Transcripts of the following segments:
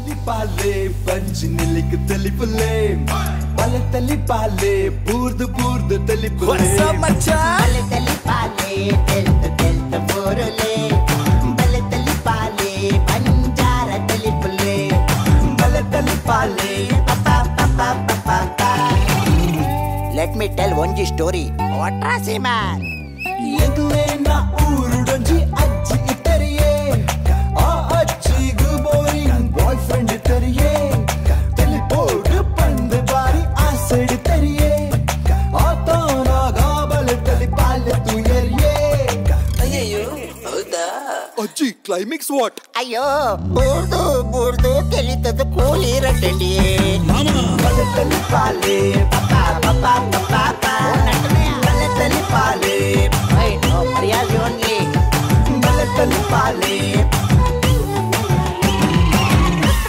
తలిపాలే పంచి నిలికి తలిపులే బల తలిపాలే బూర్దు బూర్దు తలిపులే బల తలిపాలే తెల్త తెల్త బోరలే బల తలిపాలే పంజార తలిపులే బల తలిపాలే పపా పపా పపా. Let me tell one story. What a man. Yeduwe na urudonji ajji itariye. Ajji boring boyfriend itariye. Teleport pand bari acid itariye. Atana gabal telipal tu yariye. Ayyo, hauda. Ajji climax what? Ayyo, burdu telitadu kooli rattaliye. Mama. Bal telipale papa papa papa. Bal telipale. Hey, no, Priyas only. Bal telipale.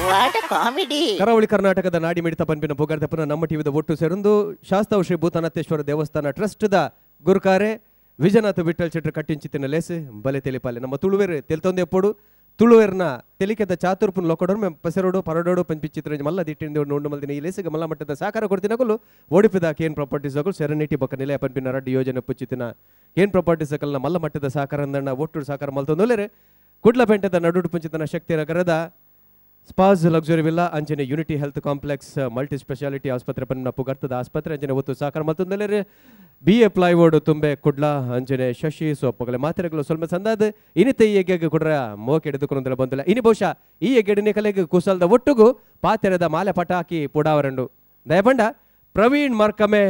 What a comedy. ಕರಾವಳಿ ಕರ್ನಾಟಕದ ನಾಡಿ ಮಿಡಿತ ಪಂಪಿನ ಪುಗಾರ್ದಪ್ಪನ ನಮ್ಮ ಟಿವಿದ ಒಟ್ಟು ಸೇರೊಂದು ಶಾಸ್ತಾವ್ ಶ್ರೀ ಭೂತನಾಥೇಶ್ವರ ದೇವಸ್ಥಾನ ಟ್ರಸ್ಟ್ದ ಗುರುಕಾರೆ ವಿಜಯನಾಥ ವಿಠಲ್ ಚೆಟ್ರ ಕಟ್ಟಿಂಚಿತ್ತಿನ ಲೇಸು ಬಲೆ ತೆಲಿಪಾಲೆ ನಮ್ಮ ತುಳುವೇರು ತೆಲ್ತೊಂದೆ ಎಪ್ಪೋಡು ತುಳುವೇರ್ನ ತೆಲಿಕೆದ ಚಾತುರ್ಪುನ್ ಲೊಕೊಡೋರು మేము ಪಸರೋಡು ಪರಡೋಡು ಪಂಪಿಚಿತ್ರ ಮಲ್ಲ ದಿಟ್ಟಿಂದ ನೋಡು ಮಲ್ದಿನ ಈ ಲೇಸಿಗೆ ಮಲ್ಲ ಮಟ್ಟದ ಸಾಕಾರ ಕೊಡ್ತಿನಕಲು ಓಡಿಪಿದ ಕೇನ್ ಪ್ರಾಪರ್ಟೀಸ್ ಅಕಲು ಸೆರೆನಿಟಿ ಬಕ್ಕ ನಿಲಯ ಪಂಪಿನ ರಡ್ಡಿ ಯೋಜನೆ ಪುಚ್ಚಿತಿನ ಕೇನ್ ಪ್ರಾಪರ್ಟೀಸ್ ಅಕಲ್ನ ಮಲ್ಲ ಮಟ್ಟದ ಸಾಕಾರ ಅಂದಣ್ಣ ಒಟ್ಟು ಸಾಕಾರ ಮಲ್ತೊಂದೊಲೆರೆ ಕುಡ್ಲಪೇಂಟದ ನಡುಡು ಪುಂಚಿತನ ಶಕ್ತಿ ನಗರದ ಸ್ಪಾಸ್ ಲಕ್ಸುರಿ ವಿಲ್ಲಾ ಅಂಜನೆ unity health complex multi speciality ಆಸ್ಪತ್ರೆ ಪನ್ನ ಪುಗರ್ತದ ಆಸ್ಪತ್ರೆ ಅಂಜನೆ ಒತ್ತು ಸಾಕಾರ ಮಲ್ತೊಂದೊಲೆರೆ BA ಪ್ಲೈವುಡ್ ತುಂಬೆ ಕುಡ್ಲ ಅಂಜನೆ ಶಶಿ ಸೊಪ್ಪುಗಳೇ ಮಾತ್ರೆಗಳು ಸ್ವಲ್ಪ ಸಂದಾದ ಇನಿತ ಈ ಎಗ್ಗೆಗೆ ಕುಡ್ರ ಮೋಕೆ ಹಿಡಿದುಕೊಂಡು ಬಂದಿಲ್ಲ ಇನಿ ಬಹುಶಃ ಈ ಎಗ್ಗೆಡಿನ ಕಲೆಗೆ ಕುಸಲ್ದ ಒಟ್ಟುಗು ಪಾತೆರದ ಮಾಲೆ ಪಟಾಕಿ ಪುಡಾವರಂಡು ದಯಪಂಡ ಪ್ರವೀಣ್ ಮರ್ಕಮೆ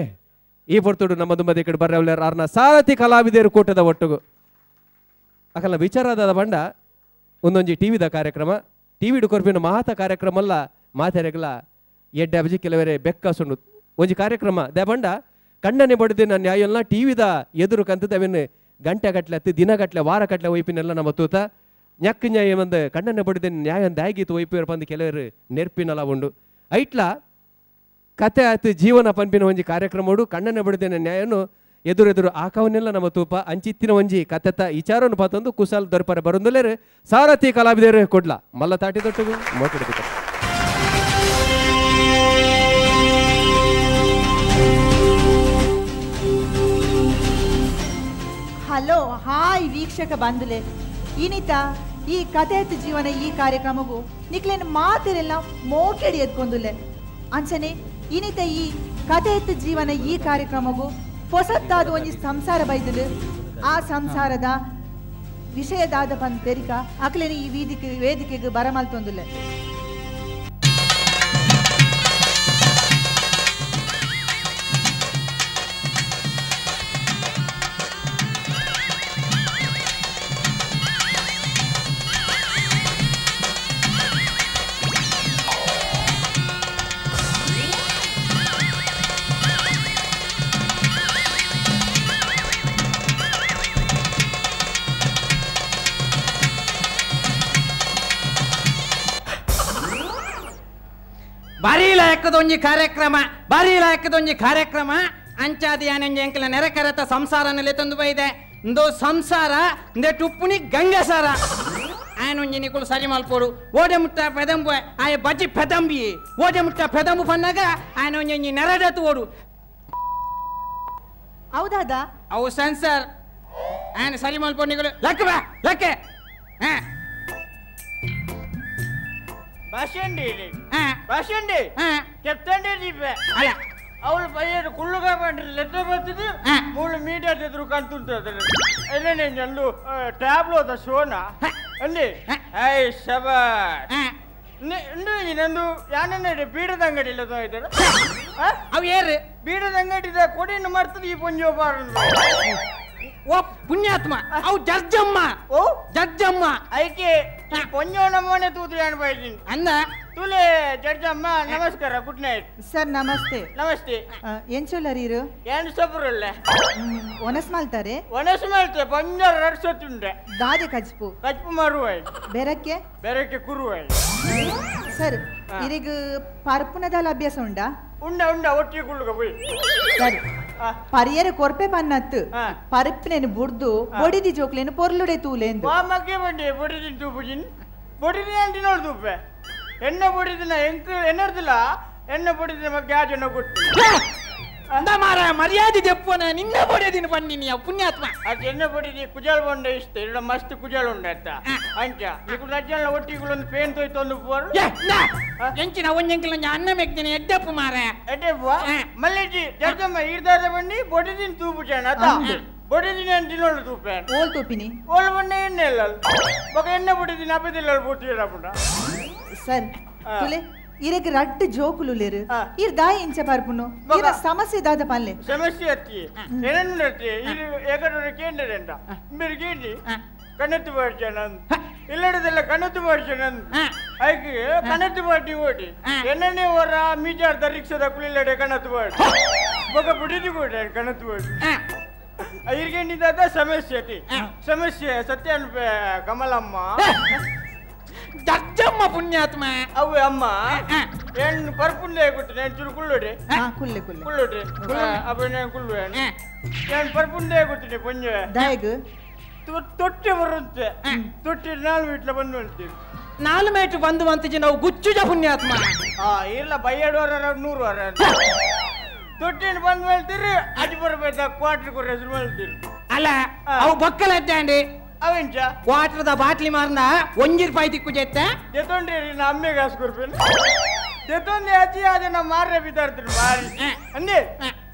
ಈ ಪೊರ್ತುಡು ನಮ್ಮ ದುಂಬದಿ ಕಡೆ ಬರ್ರವಲ್ಲ ಆರ್ನ ಸಾರಥಿ ಕಲಾವಿದರು ಕೂಟದ ಒಟ್ಟುಗು ಅಕಲ್ನ ವಿಚಾರದ ಬಂಡ ಒಂದೊಂಜಿ ಟಿವಿದ ಕಾರ್ಯಕ್ರಮ ಟಿವಿಡು ಕೊರ್ಪಿನ ಮಹತ ಕಾರ್ಯಕ್ರಮ ಅಲ್ಲ ಮಾತೆರೆಗಳ ಎಡ್ಡೆ ಅಭಿಜಿ ಕೆಲವರೇ ಬೆಕ್ಕಸುಂಡು ಒಂಜಿ ಕಾರ್ಯಕ್ರಮ ದಯಪಂಡ ಕಣ್ಣನೆ ಬಡ್ದಿನ ನ್ಯಾಯಲ್ಲ ಟಿವಿದ ಎದುರು ಕಂತದ ಅವೇನು ಗಂಟೆ ಗಟ್ಲೆ ಹತ್ತು ದಿನ ಗಟ್ಲೆ ವಾರ ಗಟ್ಲೆ ಒಯ್ಪಿನೆಲ್ಲ ನಮ್ಮ ತೂತ ñಕ್ಕ ನ್ಯಾಯ ಒಂದು ಕಣ್ಣನೆ ಬಡ್ದಿನ ನ್ಯಾಯ ಒಂದು ಆಯ್ಗಿತ್ತು ಒಯ್ಪಿಯರು ಬಂದು ಕೆಲವರು ನೆರ್ಪಿನಲ್ಲ ಉಂಡು ಐಟ್ಲ ಕತೆ ಆಯ್ತು ಜೀವನ ಪಂಪಿನ ಒಂಜಿ ಕಾರ್ಯಕ್ರಮ ಕಣ್ಣನೆ ಬಡ್ದಿನ ನ್ಯಾಯನು ಎದುರೆದುರು ಆಕವನ್ನೆಲ್ಲ ನಮ್ಮ ತೂಪ ಅಂಚಿತ್ತಿನ ಒಂಜಿ ಕತೆತ ವಿಚಾರವನ್ನು ಪಾತೊಂದು ಕುಶಲ್ ದೊರಪರ ಬರುಂದಲೇರು ಸಾರಥಿ ಕಲಾವಿದರು ಕೊಡ್ಲ ಮಲ್ಲ ತಾಟಿ ದೊಟ್ಟುಗು ಮೋಟಿಡ್ಬೇಕು. ಹಲೋ ಹಾಯ್ ವೀಕ್ಷಕ ಬಂಧುಲೆ ಇನಿತ ಈ ಕಥೆಯತ್ತು ಜೀವನ ಈ ಕಾರ್ಯಕ್ರಮಗೂ ನಿಕ್ಲೇನು ಮಾತಿರೆಲ್ಲ ಮೋಕೆಡಿ ಎದ್ಕೊಂದುಲೆ ಅಂಚನೆ ಇನಿತ ಈ ಕಥೆಯತ್ತು ಜೀವನ ಈ ಕಾರ್ಯಕ್ರಮಗೂ ಹೊಸತ್ತಾದ ಒಂಜಿ ಸಂಸಾರ ಬೈದಲು ಆ ಸಂಸಾರದ ವಿಷಯದಾದ ಪಂದ್ ತೆರಿಕ ಅಕ್ಲೇನು ಈ ವೇದಿಕೆಗೆ ಬರಮಲ್ತೊಂದುಲೆ. ಬಾರಿ ಲಾಯಕದೊಂಜಿ ಕಾರ್ಯಕ್ರಮ ಅಂಚಾದಿ ಯಾನೆಂಜಿ ಎಂಕಲ ನೆರೆಕರೆತ ಸಂಸಾರನಲ್ಲಿ ತಂದು ಬೈದೆ ಇಂದು ಸಂಸಾರ ಇಂದೆ ಟುಪ್ಪುನಿ ಗಂಗಸಾರ ಆಯನೊಂಜಿ ನಿಕುಲು ಸರಿ ಮಲ್ಪೋಡು ಓಡೆ ಮುಟ್ಟ ಪೆದಂಬು ಆಯ ಬಜ್ಜಿ ಪೆದಂಬಿ ಓಡೆ ಮುಟ್ಟ ಪೆದಂಬು ಪನ್ನಾಗ ಆಯನೊಂಜಿ ನೆರೆದತ್ತು ಓಡು ಹೌದಾದ ಅವು ಸೆನ್ಸರ್ ಆಯನ ಸರಿ ಮಲ್ಪೋಡು ನಿಕುಲು ಲಕ್ಕ ಬಾ ಲಕ್ಕೆ ಭಾಷಂಡಿ ಕೆತ್ತಂಡಿ ದೀಪ ಅಲ್ಲ ಅವಳು ಪೈಯರು ಕುಳ್ಳುಗ ಬಂಡ್ರಿ ಲೆಕ್ಕ ಬರ್ತಿದ್ದು ಮೂಳು ಮೀಡಿಯಾ ಎದುರು ಕಂತುಂಟು ಎಲ್ಲನೇ ನಂದು ಟ್ಯಾಬ್ಲೋದ ಶೋನ ಅಲ್ಲಿ ಐ ಶಬಾಷ್ ನಂದು ಯಾನನ್ನ ಬೀಡದ ಅಂಗಡಿ ಇಲ್ಲ ಇದ್ದಾರೆ ಅವು ಏರು ಬೀಡದ ಅಂಗಡಿದ ಕೊಡಿನ ಮರ್ತದ ಈ ಪುಂಜೋಪಾರ ಓ ಪುಣ್ಯಾತ್ಮ ಅವು ಜಡ್ಜಮ್ಮ ಜಡ್ಜಮ್ಮ ಐಕೆ ಪೊಂಜೋ ನಮ್ಮನೆ ತೂತು ಅನ್ಬಾಯ್ತೀನಿ ಅಂದ ತುಲೆ ಜಡ್ಜಮ್ಮ ನಮಸ್ಕಾರ ಗುಡ್ ನೈಟ್ ಸರ್ ನಮಸ್ತೆ ನಮಸ್ತೆ ಎಂಚೊಲ್ಲರೀರು ಏನು ಸಪುರಲ್ಲ ಒನಸ್ ಮಾಲ್ತಾರೆ ಒನಸ್ ಮಾಲ್ತೆ ಪಂಜಾರ ರಡ್ಸೊತ್ತುಂಡೆ ದಾದೆ ಕಜ್ಪು ಮಾರುವಾಯ್ ಬೇರಕ್ಕೆ ಕುರುವಾಯ್ ಸರ್ ಇರಿಗ ಪರ್ಪುನದ ಅಭ್ಯಾಸ ಉಂಡ ಒಟ್ಟಿಗೆ ಕುಳ್ಳುಗ போய் ಸರಿ ಪರಿಯರ ಕೊರ್ಪೆ ಪನ್ನತ್ತು ಪರಿಪ್ನೇನು ಬುಡ್ದು ಬೊಡಿದಿ ಜೋಕ್ಲೇನು ಪೊರ್ಲುಡೆ ತೂಲೆಂದು ಮಾಮಕ್ಕೆ ಬಂದೆ ಬೊಡಿದಿ ತೂಪುಜಿನ್ ಬೊಡಿದಿ ಅಂಟಿ ನೋಡು ತೂಪೆ ಎಣ್ಣೆ ಬಡಿದಿನ ಎನ್ನರ್ದಿಲ್ಲ ಎಣ್ಣೆ ಬಡಿದ ಗ್ಯಾಸ್ ಎಣ್ಣೆ ಕೊಟ್ಟು ಮಾರ ಮರ್ಯಾದೆ ತೆಪ್ಪನ ನಿನ್ನ ಬಡಿದಿನ ಬಂದಿನಿ ಪುಣ್ಯಾತ್ಮ ಅದು ಎಣ್ಣೆ ಬಡಿದಿ ಕುಜಾಲ್ ಬಂಡ ಇಷ್ಟ ಇಲ್ಲ ಮಸ್ತ್ ಕುಜಾಲ್ ಉಂಡ ಅಂಚ ಈಗ ರಜ್ಜನ ಒಟ್ಟಿಗಳೊಂದು ಪೇನ್ ತೊಯ್ತು ಒಂದು ಬೋರ್ ಎಂಚಿನ ಒಂಜಂಕಿಲ ಅನ್ನ ಮೆಕ್ತೀನಿ ಎಡ್ಡಪ್ಪು ಮಾರ ಎಡ್ಡಪ್ಪ ಮಲ್ಲೆಜ್ಜಿ ಜರ್ಗಮ್ಮ ಈರ್ದಾದ ಬಂಡಿ ಬಡಿದಿನ ತೂಪು ಚೇಣ ಬಡಿದಿನ ತಿನ್ನೋಳು ತೂಪೇನ್ ಓಲ್ ತೂಪಿನಿ ಓಲ್ ಬಂಡೆ ಎಣ್ಣೆ ಇಲ್ಲ ఒక ಎಣ್ಣೆ ಬಡಿದಿನ ಅಪ್ಪದಿಲ್ಲ ಬುಟ್ಟಿರಪ್ಪುಂಡ ಸರ್ ತುಲೆ ಇರಗೆ ರಡ್ಡು ಜೋಕುಲು ಲೇರು ಇರ್ ದಾಯಿ ಇಂಚ ಪಾರ್ಪುನು ಇರ ಸಮಸ್ಯೆ ದಾದ ಪಲ್ಲೆ ಸಮಸ್ಯೆ ಅತ್ತಿ ಏನನ್ನು ಅತ್ತಿ ಇದು ಏಕಡೋರೆ ಕೇಂದ್ರದಂತ మీరు ಕೇಳಿ ಕಣ್ಣತ್ತು ಮಾಡ್ಸೇನ ಇಲ್ಲಡದೆಲ್ಲ ಕಣ್ಣತ್ತು ಮಾಡ್ಸೇನ ಐಕೆ ಕಣ್ಣತ್ತು ಮಾಡಿ ಓಡಿ ಎಣ್ಣೆ ವರ ಮೀಜಾರ್ದ ರಿಕ್ಷದ ಕುಳಿಲ್ಲಡೆ ಕಣ್ಣತ್ತು ಮಾಡಿ ಬೊಕ ಬುಡಿದು ಕೂಡ ಕಣ್ಣತ್ತು ಮಾಡಿ ಇರ್ಗೇನಿದಾದ ಸಮಸ್ಯೆ ಅತಿ ಸಮಸ್ಯೆ ಸತ್ಯ ಕಮಲಮ್ಮ ಜಜ್ಜಮ್ಮ ಪುಣ್ಯಾತ್ಮ ಅವು ಅಮ್ಮ ಏನು ಪರ್ಪುಂಡೆ ಕೊಟ್ಟು ನಾನು ಚೂರು ಕುಳ್ಳೋಡೆ ಕುಳ್ಳೋಡೆ ಅಪ್ಪ ನಾನು ಕುಳ್ಳುವೆ ನಾನು ಪರ್ಪುಂಡೆ ಕೊಟ್ಟಿನಿ ಪೊಂಜೆ ದಾಯಗ್ ತೊಟ್ಟೆ ಬರುತ್ತೆ ತೊಟ್ಟೆ ನಾಲ್ಕು ವೀಟ್ಲ ಬಂದು ಹೇಳ್ತೀವಿ 4 ಮೇಟು ಬಂದು ಅಂತಿಜಿ ನಾವು ಗುಚ್ಚುಜ ಪುಣ್ಯಾತ್ಮ ಇಲ್ಲ ಬೈಯಡ್ ವಾರ 100 ವಾರ ತೊಟ್ಟೆನ ಬಂದು ಹೇಳ್ತೀರಿ ಅಜ್ಜಿ ಬರ್ಬೇಕಾ ಕ್ವಾರ್ಟರ್ ಕೊರ ಹೆಸರು ಹೇಳ್ತೀರಿ ಅಲ್ಲ ಅವು ಬಕ್ಕಲ ಅಡ್ಡಾಂಡಿ ಅವೆಂಚ ವಾಟರ್ದ ಬಾಟ್ಲಿ ಮಾರ್ನ 1 ರೂಪಾಯಿ ದಿಕ್ಕು ಜೆತ್ತೆ ಜೆತೊಂಡ್ರಿ ನಾ ಅಮ್ಮೆಗೆ ಕಾಸು ಕೊಡ್ಬೇನೆ ಜೆತೊಂದೆ ಅಜ್ಜಿ ಅದೇ ನಾ ಮಾರ್ರೆ ಬಿದ್ದಾಡ್ತೀನಿ ಮಾರಿ ಅಂದೆ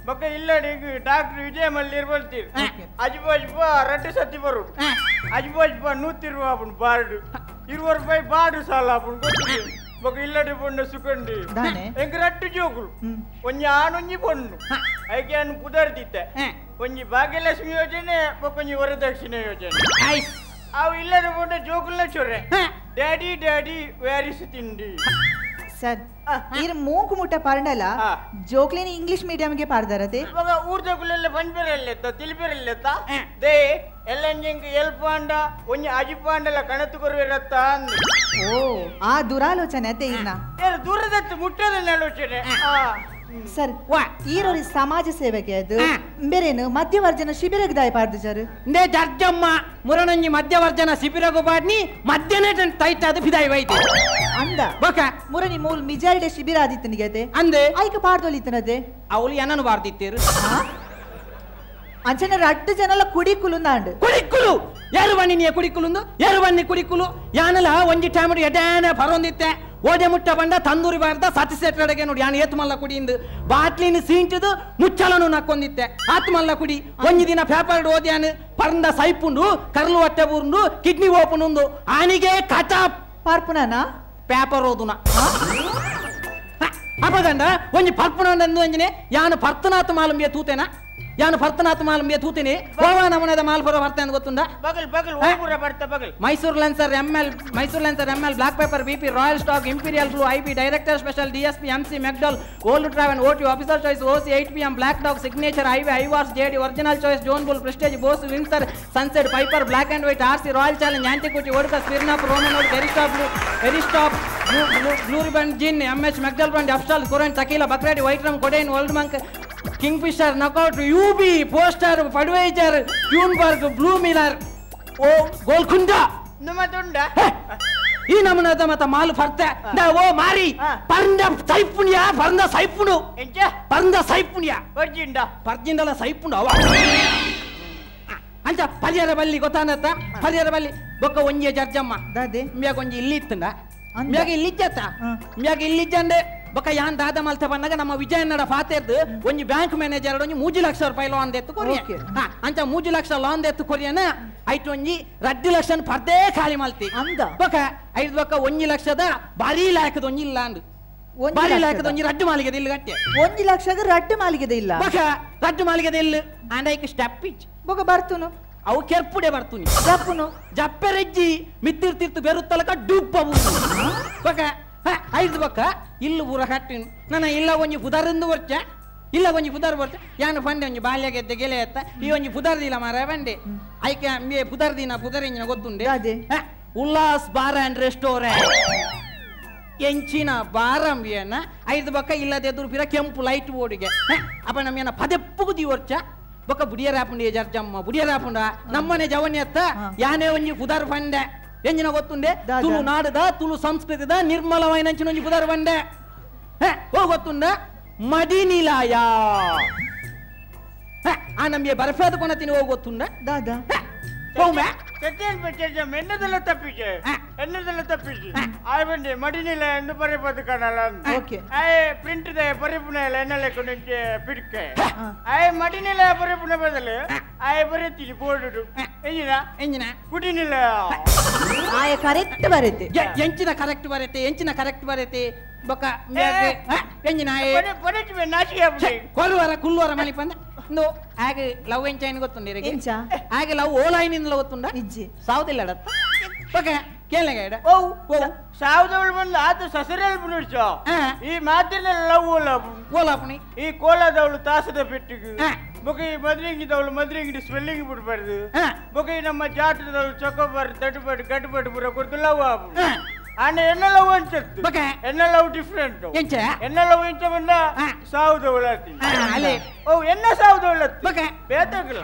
ಬೊಕ್ಕ ಇಲ್ಲಡಿ ಡಾಕ್ಟರ್ ವಿಜಯ ಮಲ್ಲಿರ್ ಬರ್ತೀರಿ ಅಜ್ಬ ರಟ್ಟಿ ಸತ್ತಿ ಬರು ಅಜ್ಬ 100 ರೂಪಾಯಿ ಅಪ್ಪನು ಬಾರ್ಡು 20 ರೂಪಾಯಿ ಬಾರ್ಡು ಸಾಲ ಅಪ್ಪನು ಕೊಡ್ತೀವಿ ಬೊಕ್ಕ ಇಲ್ಲಡಿ ಪೊಂಡ ಸುಕಂಡಿ ಎಂಕ ರಟ್ಟು ಜೋಕುಲು ಒಂಜಿ ಆನೊಂಜಿ ಪೊಣ್ಣು ಐಕೆ ಅನ್ನು ಕುದರ್ತಿತ್ತೆ ಒಂಜಿ ಭಾಗ್ಯಲಕ್ಷ್ಮಿ ಯೋಜನೆ ಬೊಕ್ಕೊಂಜಿ ವರದಕ್ಷಿಣೆ ಯೋಜನೆ ಅವು ಇಲ್ಲದ ಪೊಂಡ ಜೋಕುಲ್ನ ಚೊರೆ ಡ್ಯಾಡಿ ಡ್ಯಾಡಿ ವ್ಯಾರಿಸ್ ತಿಂಡಿ ಸರ್ ಇರ್ ಮೂಕು ಮುಟ್ಟ ಪಾರ್ಡಲ ಜೋಕ್ಲಿನಿ ಇಂಗ್ಲಿಷ್ ಮೀಡಿಯಂಗೆ ಪಾರ್ದಾರತೆ ಇವಾಗ ಊರ್ ಜೋಕುಲೆಲ್ಲ ಪಂಚಪೆರಲ್ಲೆತ್ತ ತಿಲ್ಪೆರಲ್ಲೆತ್ತ ದೇ ಎಲ್ಲಂಜಂಗ ಎಲ್ಪಾಂಡ ಒಂಜಿ ಅಜಿಪಾಂಡಲ ಕಣತ್ತು ಕೊರುವೆರತ್ತ ಅಂದು ಓ ಆ ದುರಾಲೋಚನೆ ಅತ್ತೆ ಇನ್ನ ಏನು ದೂರದತ್ತು ಮುಟ್ಟದ ಆಲೋಚನೆ ಸರ್ ಈರೋರಿ ಸಮಾಜ ಸೇವೆಗೆ ಅದು ಬೇರೇನು ಮಧ್ಯವರ್ಜನ ಶಿಬಿರಕ್ಕೆ ದಾಯ ಪಾಡ್ದು ಸರ್ ನೇ ಜರ್ಜಮ್ಮ ಮುರಣಂಜಿ ಮಧ್ಯವರ್ಜನ ಶಿಬಿರಗು ಬಾಡ್ನಿ ಮಧ್ಯಾಹ್ನ ತೈಟ್ ಅದು ಬಿದಾಯಿ ವೈತಿ ಅಂದ ಬಕ ಮುರಣಿ ಮೂಲ್ ಮಿಜಾಲ್ಡೆ ಶಿಬಿರ ಆದಿತ್ತನಿಗೆ ಅದೇ ಅಂದೆ ಐಕ ಪಾಡ್ದೊಲಿತನದೆ ಅವಳು ಏನನ್ನು ಬಾರ್ದಿತ್ತೀರು ಅಂಚನೆ ರಟ್ಟು ಜನಲ ಕುಡಿಕುಲುಂದಾಂಡು ಕುಡಿಕುಲು ಯಾರು ಬನ್ನಿ ಕುಡಿಕುಲುಂದು ಯಾರು ಬನ್ನಿ ಕುಡಿಕುಲು ಯಾನಲ ಒಂಜಿ ಟೈಮ್ ಎಡಾನೆ ಬರೊಂದಿತ್ತೆ ಓದೆ ಮುಟ್ಟ ಬಂಡ ತಂದೂರಿ ಬಾರ್ದ ಸತಿಸೆಟ್ರಡೆಗೆ ನೋಡಿ ಯಾನು ಏತ್ ಮಲ್ಲ ಕುಡಿಯಿಂದ ಬಾಟ್ಲಿನ ಸೀಂಟದು ಮುಚ್ಚಲನು ನಕ್ಕೊಂದಿತ್ತೆ ಆತ್ ಮಲ್ಲ ಕುಡಿ ಒಂಜಿ ದಿನ ಪೇಪರ್ ಓದ್ಯಾನು ಪರಂದ ಸೈಪುಂಡು ಕರ್ಲು ಹೊಟ್ಟೆ ಬೂರ್ಂಡು ಕಿಡ್ನಿ ಓಪನುಂದು ಆನಿಗೆ ಕಟ ಪಾರ್ಪುನನ ಪೇಪರ್ ಓದುನ ಅಪಗಂಡ ಒಂಜಿ ಪರ್ಪುನ ಒಂಜಿನೆ ಯಾನು ಪರ್ತನಾಥ ಮಾಲಂಬಿಯ ತೂತೆನ ಯಾನು ಭರ್ತನಾಥ ಮಾಲಂಬಿಯ ತೂತೀನಿ ಗೋವಾ ನಮನದ ಮಾಲ್ಪುರ ಬರ್ತೇನೆ ಗೊತ್ತುಂಡ ಬಗಲ್ ಬರ್ತಾ ಬಗಲ್ Mysuru Lancer ML Black Paper BP Royal Stag Imperial Blue IP Director Special DSP MC McDowell's Gold Travel OT Officer's Choice OC 8 PM Black Dog Signature Highway ಐವಾರ್ಸ್ JD Original Choice Zone Bull Prestige Boss Windsor Sunset Piper Black and White RC Royal Challenge Antiquity vodka Smirnoff Romanov Eristoff Blue Ribbon gin MH McDowell's brandy ಅಫ್ಸ್ಟಾಲ್ ಕುರೆಂಟ್ tequila Bacardi white rum ಕೊಡೇನ್ Old ಮಂಕ್ Kingfisher ನಕೌಟ್ UB poster ಬಡ್ವೈಜರ್ ಟ್ಯೂನ್ಬರ್ಗ್ blue ಮಿಲರ್ ಓ ಗೋಲ್ಕುಂಡ ನಮ್ಮದುಂಡ ಈ ನಮನದ ಮತ ಮಾಲು ಫರ್ತೆ ಓ ಮಾರಿ ಪರಂದ ಸೈಪುನು ಎಂಚ ಪರಂದ ಸೈಪುಣ್ಯ ಬರ್ಜಿಂಡ ಪರ್ಜಿಂದಲ ಸೈಪುಂಡು ಅವ ಅಂಚ ಪರಿಯರ ಬಲ್ಲಿ ಗೊತ್ತಾನತ್ತ ಪರಿಯರ ಬಲ್ಲಿ ಬೊಕ್ಕ ಒಂಜೆ ಜರ್ಜಮ್ಮ ದಾದೆ ಮ್ಯಾಗ ಒಂಜಿ ಇಲ್ಲಿ ಇತ್ತಂಡ ಮ್ಯಾಗ ಇಲ್ಲಿಜ್ಜತ್ತ ಮ್ಯಾಗ ಇಲ್ಲಿಜ್ಜಂಡೆ ಬೊಕ್ಕ ಯಾನ್ ದಾದ ಮಲ್ತ ಬಂದಾಗ ನಮ್ಮ ವಿಜಯನಗರ ಫಾತೆರ್ದು ಒಂಜಿ ಬ್ಯಾಂಕ್ ಮ್ಯಾನೇಜರ್ ಒಂಜಿ 3 ಲಕ್ಷ ರೂಪಾಯಿ ಲೋನ್ ದೆತ್ತು ಕೊರಿಯ ಅಂಚ 3 ಲಕ್ಷ ಲೋನ್ ದೆತ್ತು ಕೊರಿಯನ ಐಟ್ ಒಂಜಿ 2 ಲಕ್ಷ ಪರ್ದೇ ಖಾಲಿ ಮಲ್ತಿ ಅಂದ ಬೊಕ್ಕ ಐದು ಬೊಕ್ಕ 1 ಲಕ್ಷದ ಬಾರಿ ಲಾಯಕದ ಒಂಜಿ ಇಲ್ಲ ಅಂದು ಬಾರಿ ಲಾಯಕದ ಒಂಜಿ ರಡ್ಡು ಮಾಲಿಗೆದ ಇಲ್ಲ ಗಟ್ಟೆ 1 ಲಕ್ಷದ ರಟ್ಟು ಮಾಲಿಗೆದ ಇಲ್ಲ ಬೊಕ್ಕ ರಡ್ಡು ಮಾಲಿಗೆದ ಇಲ್ಲ ಅಂಡ್ ಐಕ್ ಸ್ಟೆಪ್ ಇಚ್ ಬೊಕ ಬರ್ತುನು ಅವು ಕೆರ್ಪುಡೆ ಬರ್ತುನಿ ಜಪ್ಪುನು ಜಪ್ಪೆರೆಜ್ಜಿ ಮಿತ್ತಿರ್ತಿರ್ತು ಬೆರುತ್ತಲಕ ಡುಬ್ಬವು ಬೊಕ ಐದು ಬೊಕ್ಕ ಇಲ್ಲು ಪೂರ ಕಟ್ಟಿನು ನನ್ನ ಇಲ್ಲ ಒಂಜಿ ಪುದರಿಂದ ಬರ್ಚ ಇಲ್ಲ ಒಂಜಿ ಪುದರ್ ಬರ್ಚ ಯಾನು ಬಂಡೆ ಒಂಜಿ ಬಾಲ್ಯ ಗೆದ್ದೆ ಗೆಲೆ ಎತ್ತ ಈ ಒಂಜಿ ಪುದರ್ದಿಲ್ಲ ಮಾರ ಬಂಡೆ ಐಕೆ ಮೇ ಪುದರ್ದಿನ ಗೊತ್ತುಂಡೆ ಉಲ್ಲಾಸ್ ಬಾರ್ ಅಂಡ್ ರೆಸ್ಟೋರೆಂಟ್ ಎಂಚಿನ ಬಾರಂಬಿಯನ್ನ ಐದು ಬೊಕ್ಕ ಇಲ್ಲದೆ ಎದುರು ಕೆಂಪು ಲೈಟ್ ಬೋರ್ಡಿಗೆ ಅಪ್ಪ ನಮ್ಮೇನ ಪದೆಪ್ಪುಗು ದಿವರ್ಚ ಬೊಕ್ಕ ಬುಡಿಯರಾಪುಂಡಿ ಜರ್ಜಮ್ಮ ಬುಡಿಯರಾಪುಂಡ ನಮ್ಮನೆ ಜವನಿ ಅತ್ತ ಯಾನೇ ಒಂಜಿ ಪುದರ್ ಬಂಡೆ ಎಂಜಿನ ಗೊತ್ತುಂಡೆ ತುಳು ನಾಡದ ತುಳು ಸಂಸ್ಕೃತಿದ ನಿರ್ಮಲమైన ಒಂಜಿ ಪುದರ್ ಬಂಡೆ ಓ ಗೊತ್ತುಂಡ ಮಡಿನಿಲಾಯ ಆ ನಮ್ಗೆ ಬರ್ಫೇದ ಕೊನತಿನಿ ಹೋಗಿ ಗೊತ್ತುಂಡ ದಾದಾ ಎಣ್ಣದೆಲ್ಲ ತಪ್ಪಿಗೆ ಎಣ್ಣದೆಲ್ಲ ತಪ್ಪಿಸಿ ಆಯ್ ಬಂದೆ ಮಡಿನಿಲ್ಲ ಎಂದು ಬರೆಪದು ಕಾಣಲ್ಲ ಆಯ್ ಪ್ರಿಂಟ್ ಬರೆಪುನ ಎಲ್ಲ ಎಣ್ಣೆಲೆಕ್ಕ ನಿಂಗೆ ಪಿಡ್ಕೆ ಆಯ್ ಮಡಿನಿಲ್ಲ ಬರೆಪುನ ಬದಲು ಆಯ್ ಬರೆತೀನಿ ಬೋರ್ಡು ಎಂಜಿನ ಕುಡಿನಿಲ್ಲ ಆಯ ಕರೆಕ್ಟ್ ಬರುತ್ತೆ ಎಂಚಿನ ಕರೆಕ್ಟ್ ಬರತ್ತೆ ಬೊಕ್ಕ ಎಂಜಿನ ಕೊಲ್ವರ ಕುಲ್ಲುವರ ಮನೆ ಬಂದ ಹಾಗೆ ಲವ್ ಎಂಚಾಯ್ನ ಗೊತ್ತುಂಡ ಹಾಗೆ ಲವ್ ಓಲಾಯ್ನಿಂದ ಗೊತ್ತುಂಡ ಇಜ್ಜಿ ಸಾವುದಿಲ್ಲ ಅಡತ್ತ ಓಕೆ ಕೇಳಗ ಸಾವುದವಳು ಬಂದು ಆತ ಸಸರಲ್ಲಿ ಬಿಡಿಸೋ ಈ ಮಾತಿನ ಲವ್ ಓಲಾಪುಣಿ ಈ ಕೋಲದವಳು ತಾಸದ ಪೆಟ್ಟಿಗೆ ಬೊಕ ಈ ಮದ್ರಿಂಗಿದವಳು ಮದ್ರಿಂಗಿ ಸ್ವೆಲ್ಲಿಂಗ್ ಬಿಡ್ಬಾರ್ದು ಬೊಕ ಈ ನಮ್ಮ ಜಾಟದವಳು ಚೊಕೊಬಾರ್ದು ತಟುಬಾರ್ದು ಗಡ್ಬಾರ್ದು ಬುರ ಕೊಡ್ತು ಲವ್ ಆಪು ಆನೆ ಎನ್ನ ಲವ್ ಅಂಚತ್ತು ಎನ್ನ ಲವ್ ಡಿಫ್ರೆಂಟ್ ಎನ್ನ ಲವ್ ಇಂಚ ಬಂದ ಸಾವುದವಳತಿ ಓ ಎನ್ನ ಸಾವುದವಳತಿ ಬೇತಕಲ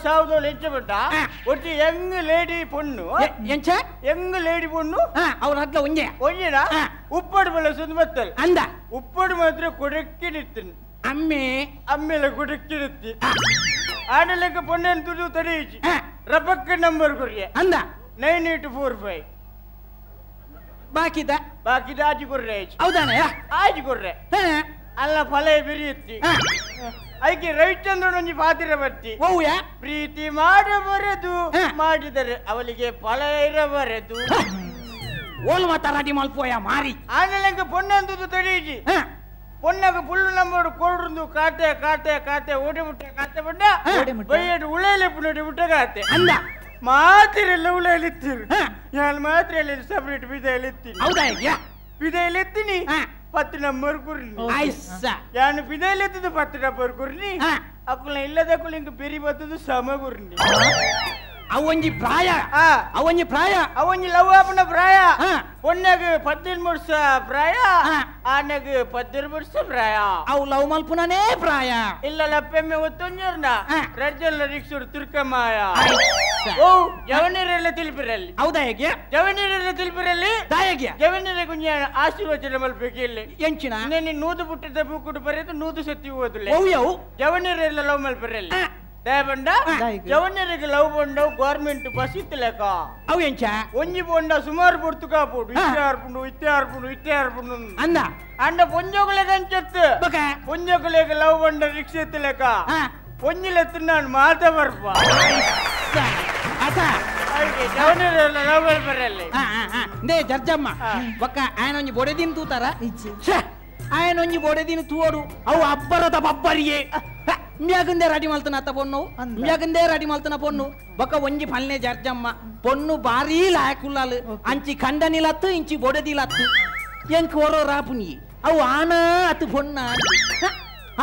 ಸಾವುದವಳು ಎಂಚ ಬಂದ ಒಟ್ಟು ಯಂಗ್ ಲೇಡಿ ಪೊಣ್ಣು ಯಂಗ್ ಲೇಡಿ ಪೊಣ್ಣು ಅವ್ರ ಹತ್ರ ಒಂಜೇನ ಉಪ್ಪಡು ಬೆಳೆ ಸುಂದ್ ಬತ್ತಲ್ ಅಂದ ಉಪ್ಪಡು ಮಾತ್ರ ಕೊಡಕ್ಕಿ ನಿಡ್ತೀನಿ ಅಮ್ಮೆಲ್ಲ ಕೊಡಕ್ಕಿ ನಿಡ್ತಿ ಆಡಲೆಕ್ಕ ಪೊಣ್ಣೆನ್ ತುದು ತಡೆಯಿಸಿ ರಬಕ್ಕ ನಂಬರ್ ಕೊರಿಯ ಅಂದ 9845 ಬಾಕಿದ ಆಜಿ ಕೊರ್ರೆ ಹೌದಾನೆ ಆಜಿ ಕೊರ್ರೆ ಅಲ್ಲ ಫಲ ಬಿರಿಯುತ್ತಿ ಐಕೆ ರವಿಚಂದ್ರನ್ ಒಂಜಿ ಪಾತಿರ ಬತ್ತಿ ಪ್ರೀತಿ ಮಾಡಬಾರದು ಮಾಡಿದರೆ ಅವಳಿಗೆ ಫಲ ಇರಬಾರದು ಓಲ್ ಮಾತಾಡಿ ಮಲ್ಪೋಯ ಮಾರಿ ಆನೆಲೆಂಗ ಪೊಣ್ಣಂತದ್ದು ತಡೀಜಿ ಪೊಣ್ಣಗ ಫುಲ್ ನಂಬರ್ ಕೊಡ್ರು ಕಾತೆ ಓಡಿ ಕಾತೆ ಬಂಡ ಬೈಯಡು ಉಳೆಲೆಪ್ಪು ನೋಡಿ ಬಿಟ್ಟ ಅಂದ ಮಾತಿರೆಲ್ಲ ಉಳೆಲಿತ್ತೀರು ನಾನು ಮಾತ್ರ ಸಪರೇಟ್ ಬಿದೆಲಿತ್ತೀನಿ ಬಿದೆಲಿತ್ತೀನಿ 10 ನಂಬರ್ ಕುರ್ನಿ ಯಾನು ಬಿದೆಲಿತ್ತದು 10 ನಂಬರ್ ಕುರ್ನಿ ಅಕ್ಕುಲ ಇಲ್ಲದಕ್ಕುಲ ಇಂಕ ಪೆರಿ ಬತ್ತದು ಸಮ ಕುರ್ನಿ ಅವೊಂಜಿ ಪ್ರಾಯ ಅವೊಂಜಿ ಲವ್ ಆಪನ ಪ್ರಾಯ ಪೊಣ್ಣಗ 18 ವರ್ಷ ಪ್ರಾಯ ಆನೆಗ 12 ವರ್ಷ ಪ್ರಾಯ ಅವು ಲವ್ ಮಲ್ಪುನನೇ ಪ್ರಾಯ ಇಲ್ಲ ಲಪ್ಪೆಮ್ಮೆ ಒತ್ತೊಂಜರ್ನ ರಜ್ಜಲ್ಲ ರಿಕ್ಷುಡು ತುರ್ಕಮಾಯ ಓ ಜವನೀರೆಲ್ಲ ತಿಳಿಪಿರಲ್ಲಿ ಹೌದಾ ಹೇಗೆ ಜವನೀರೆಲ್ಲ ತಿಳಿಪಿರಲ್ಲಿ ದಾಯಗೆ ಜವನೀರ ಕುಂಜ ಆಶೀರ್ವಚನ ಮಲ್ಪೇಕೆ ಇಲ್ಲಿ ಎಂಚಿನ ನೀನು ನೂದು ಪುಟ್ಟದ ಬೂಕುಡು ಬರೆದು ನೂದು ಸತ್ತಿ ಓದಲೆ ಓಯೋ ಜವನೀರೆಲ್ಲ ಲವ್ ಮಲ್ಪರಲ್ಲಿ ದಯಬಂಡ ಜವನರಿಗೆ ಲವ್ ಬಂಡ ಗೌರ್ಮೆಂಟ್ ಬಸ್ ಇತ್ತಲೇಕ ಅವು ಎಂಚ ಒಂಜಿ ಬೊಂಡ ಸುಮಾರು ಪೊರ್ತು ಕಾಪೋಡು ಇತ್ತೆ ಆರ್ಪುಂಡು ಅಂದ ಅಂಡ ಪೊಂಜೋಗಲೆಗೆ ಅಂಚತ್ತು ಪೊಂಜೋಗಲೆಗೆ ಲವ್ ಬಂಡ ರಿಕ್ಷಾ ಎತ್ತಲೇಕ ಪೊಂಜಿಲೆತ್ತು ನಾನು ಮಾತಾ ಬರ್ಪ ಜವನರೆಲ್ಲ ಲವ್ ಬರಲ್ಲ ದೇ ಜರ್ಜಮ್ಮ ಬೊಕ್ಕ ಆಯನೊಂಜಿ ಬೊಡೆದಿನ ತೂತಾರ ಆಯನೊಂಜಿ ಬೊಡೆದಿನ ತೂವಡು ಅವು ಅಬ್ಬರದ ಬಬ್ಬರಿಯೇ ಮ್ಯಾಗಂದೇ ರೆಡಿ ಮಲ್ತನ ಪೊಣ್ಣು ಬೊಕ್ಕ ಒಂಜಿ ಫಲ್ನೆ ಜರ್ಜಮ್ಮ ಪೊಣ್ಣು ಬಾರಿ ಲಾಯಕುಲ್ಲಾಲು ಅಂಚಿ ಖಂಡನಿಲತ್ತು ಇಂಚಿ ಬೊಡೆದಿಲತ್ತು ಎಂಕ್ ಓರೋ ರಾಪುನಿ ಅವು ಆನ ಅತ್ತು ಪೊಣ್ಣ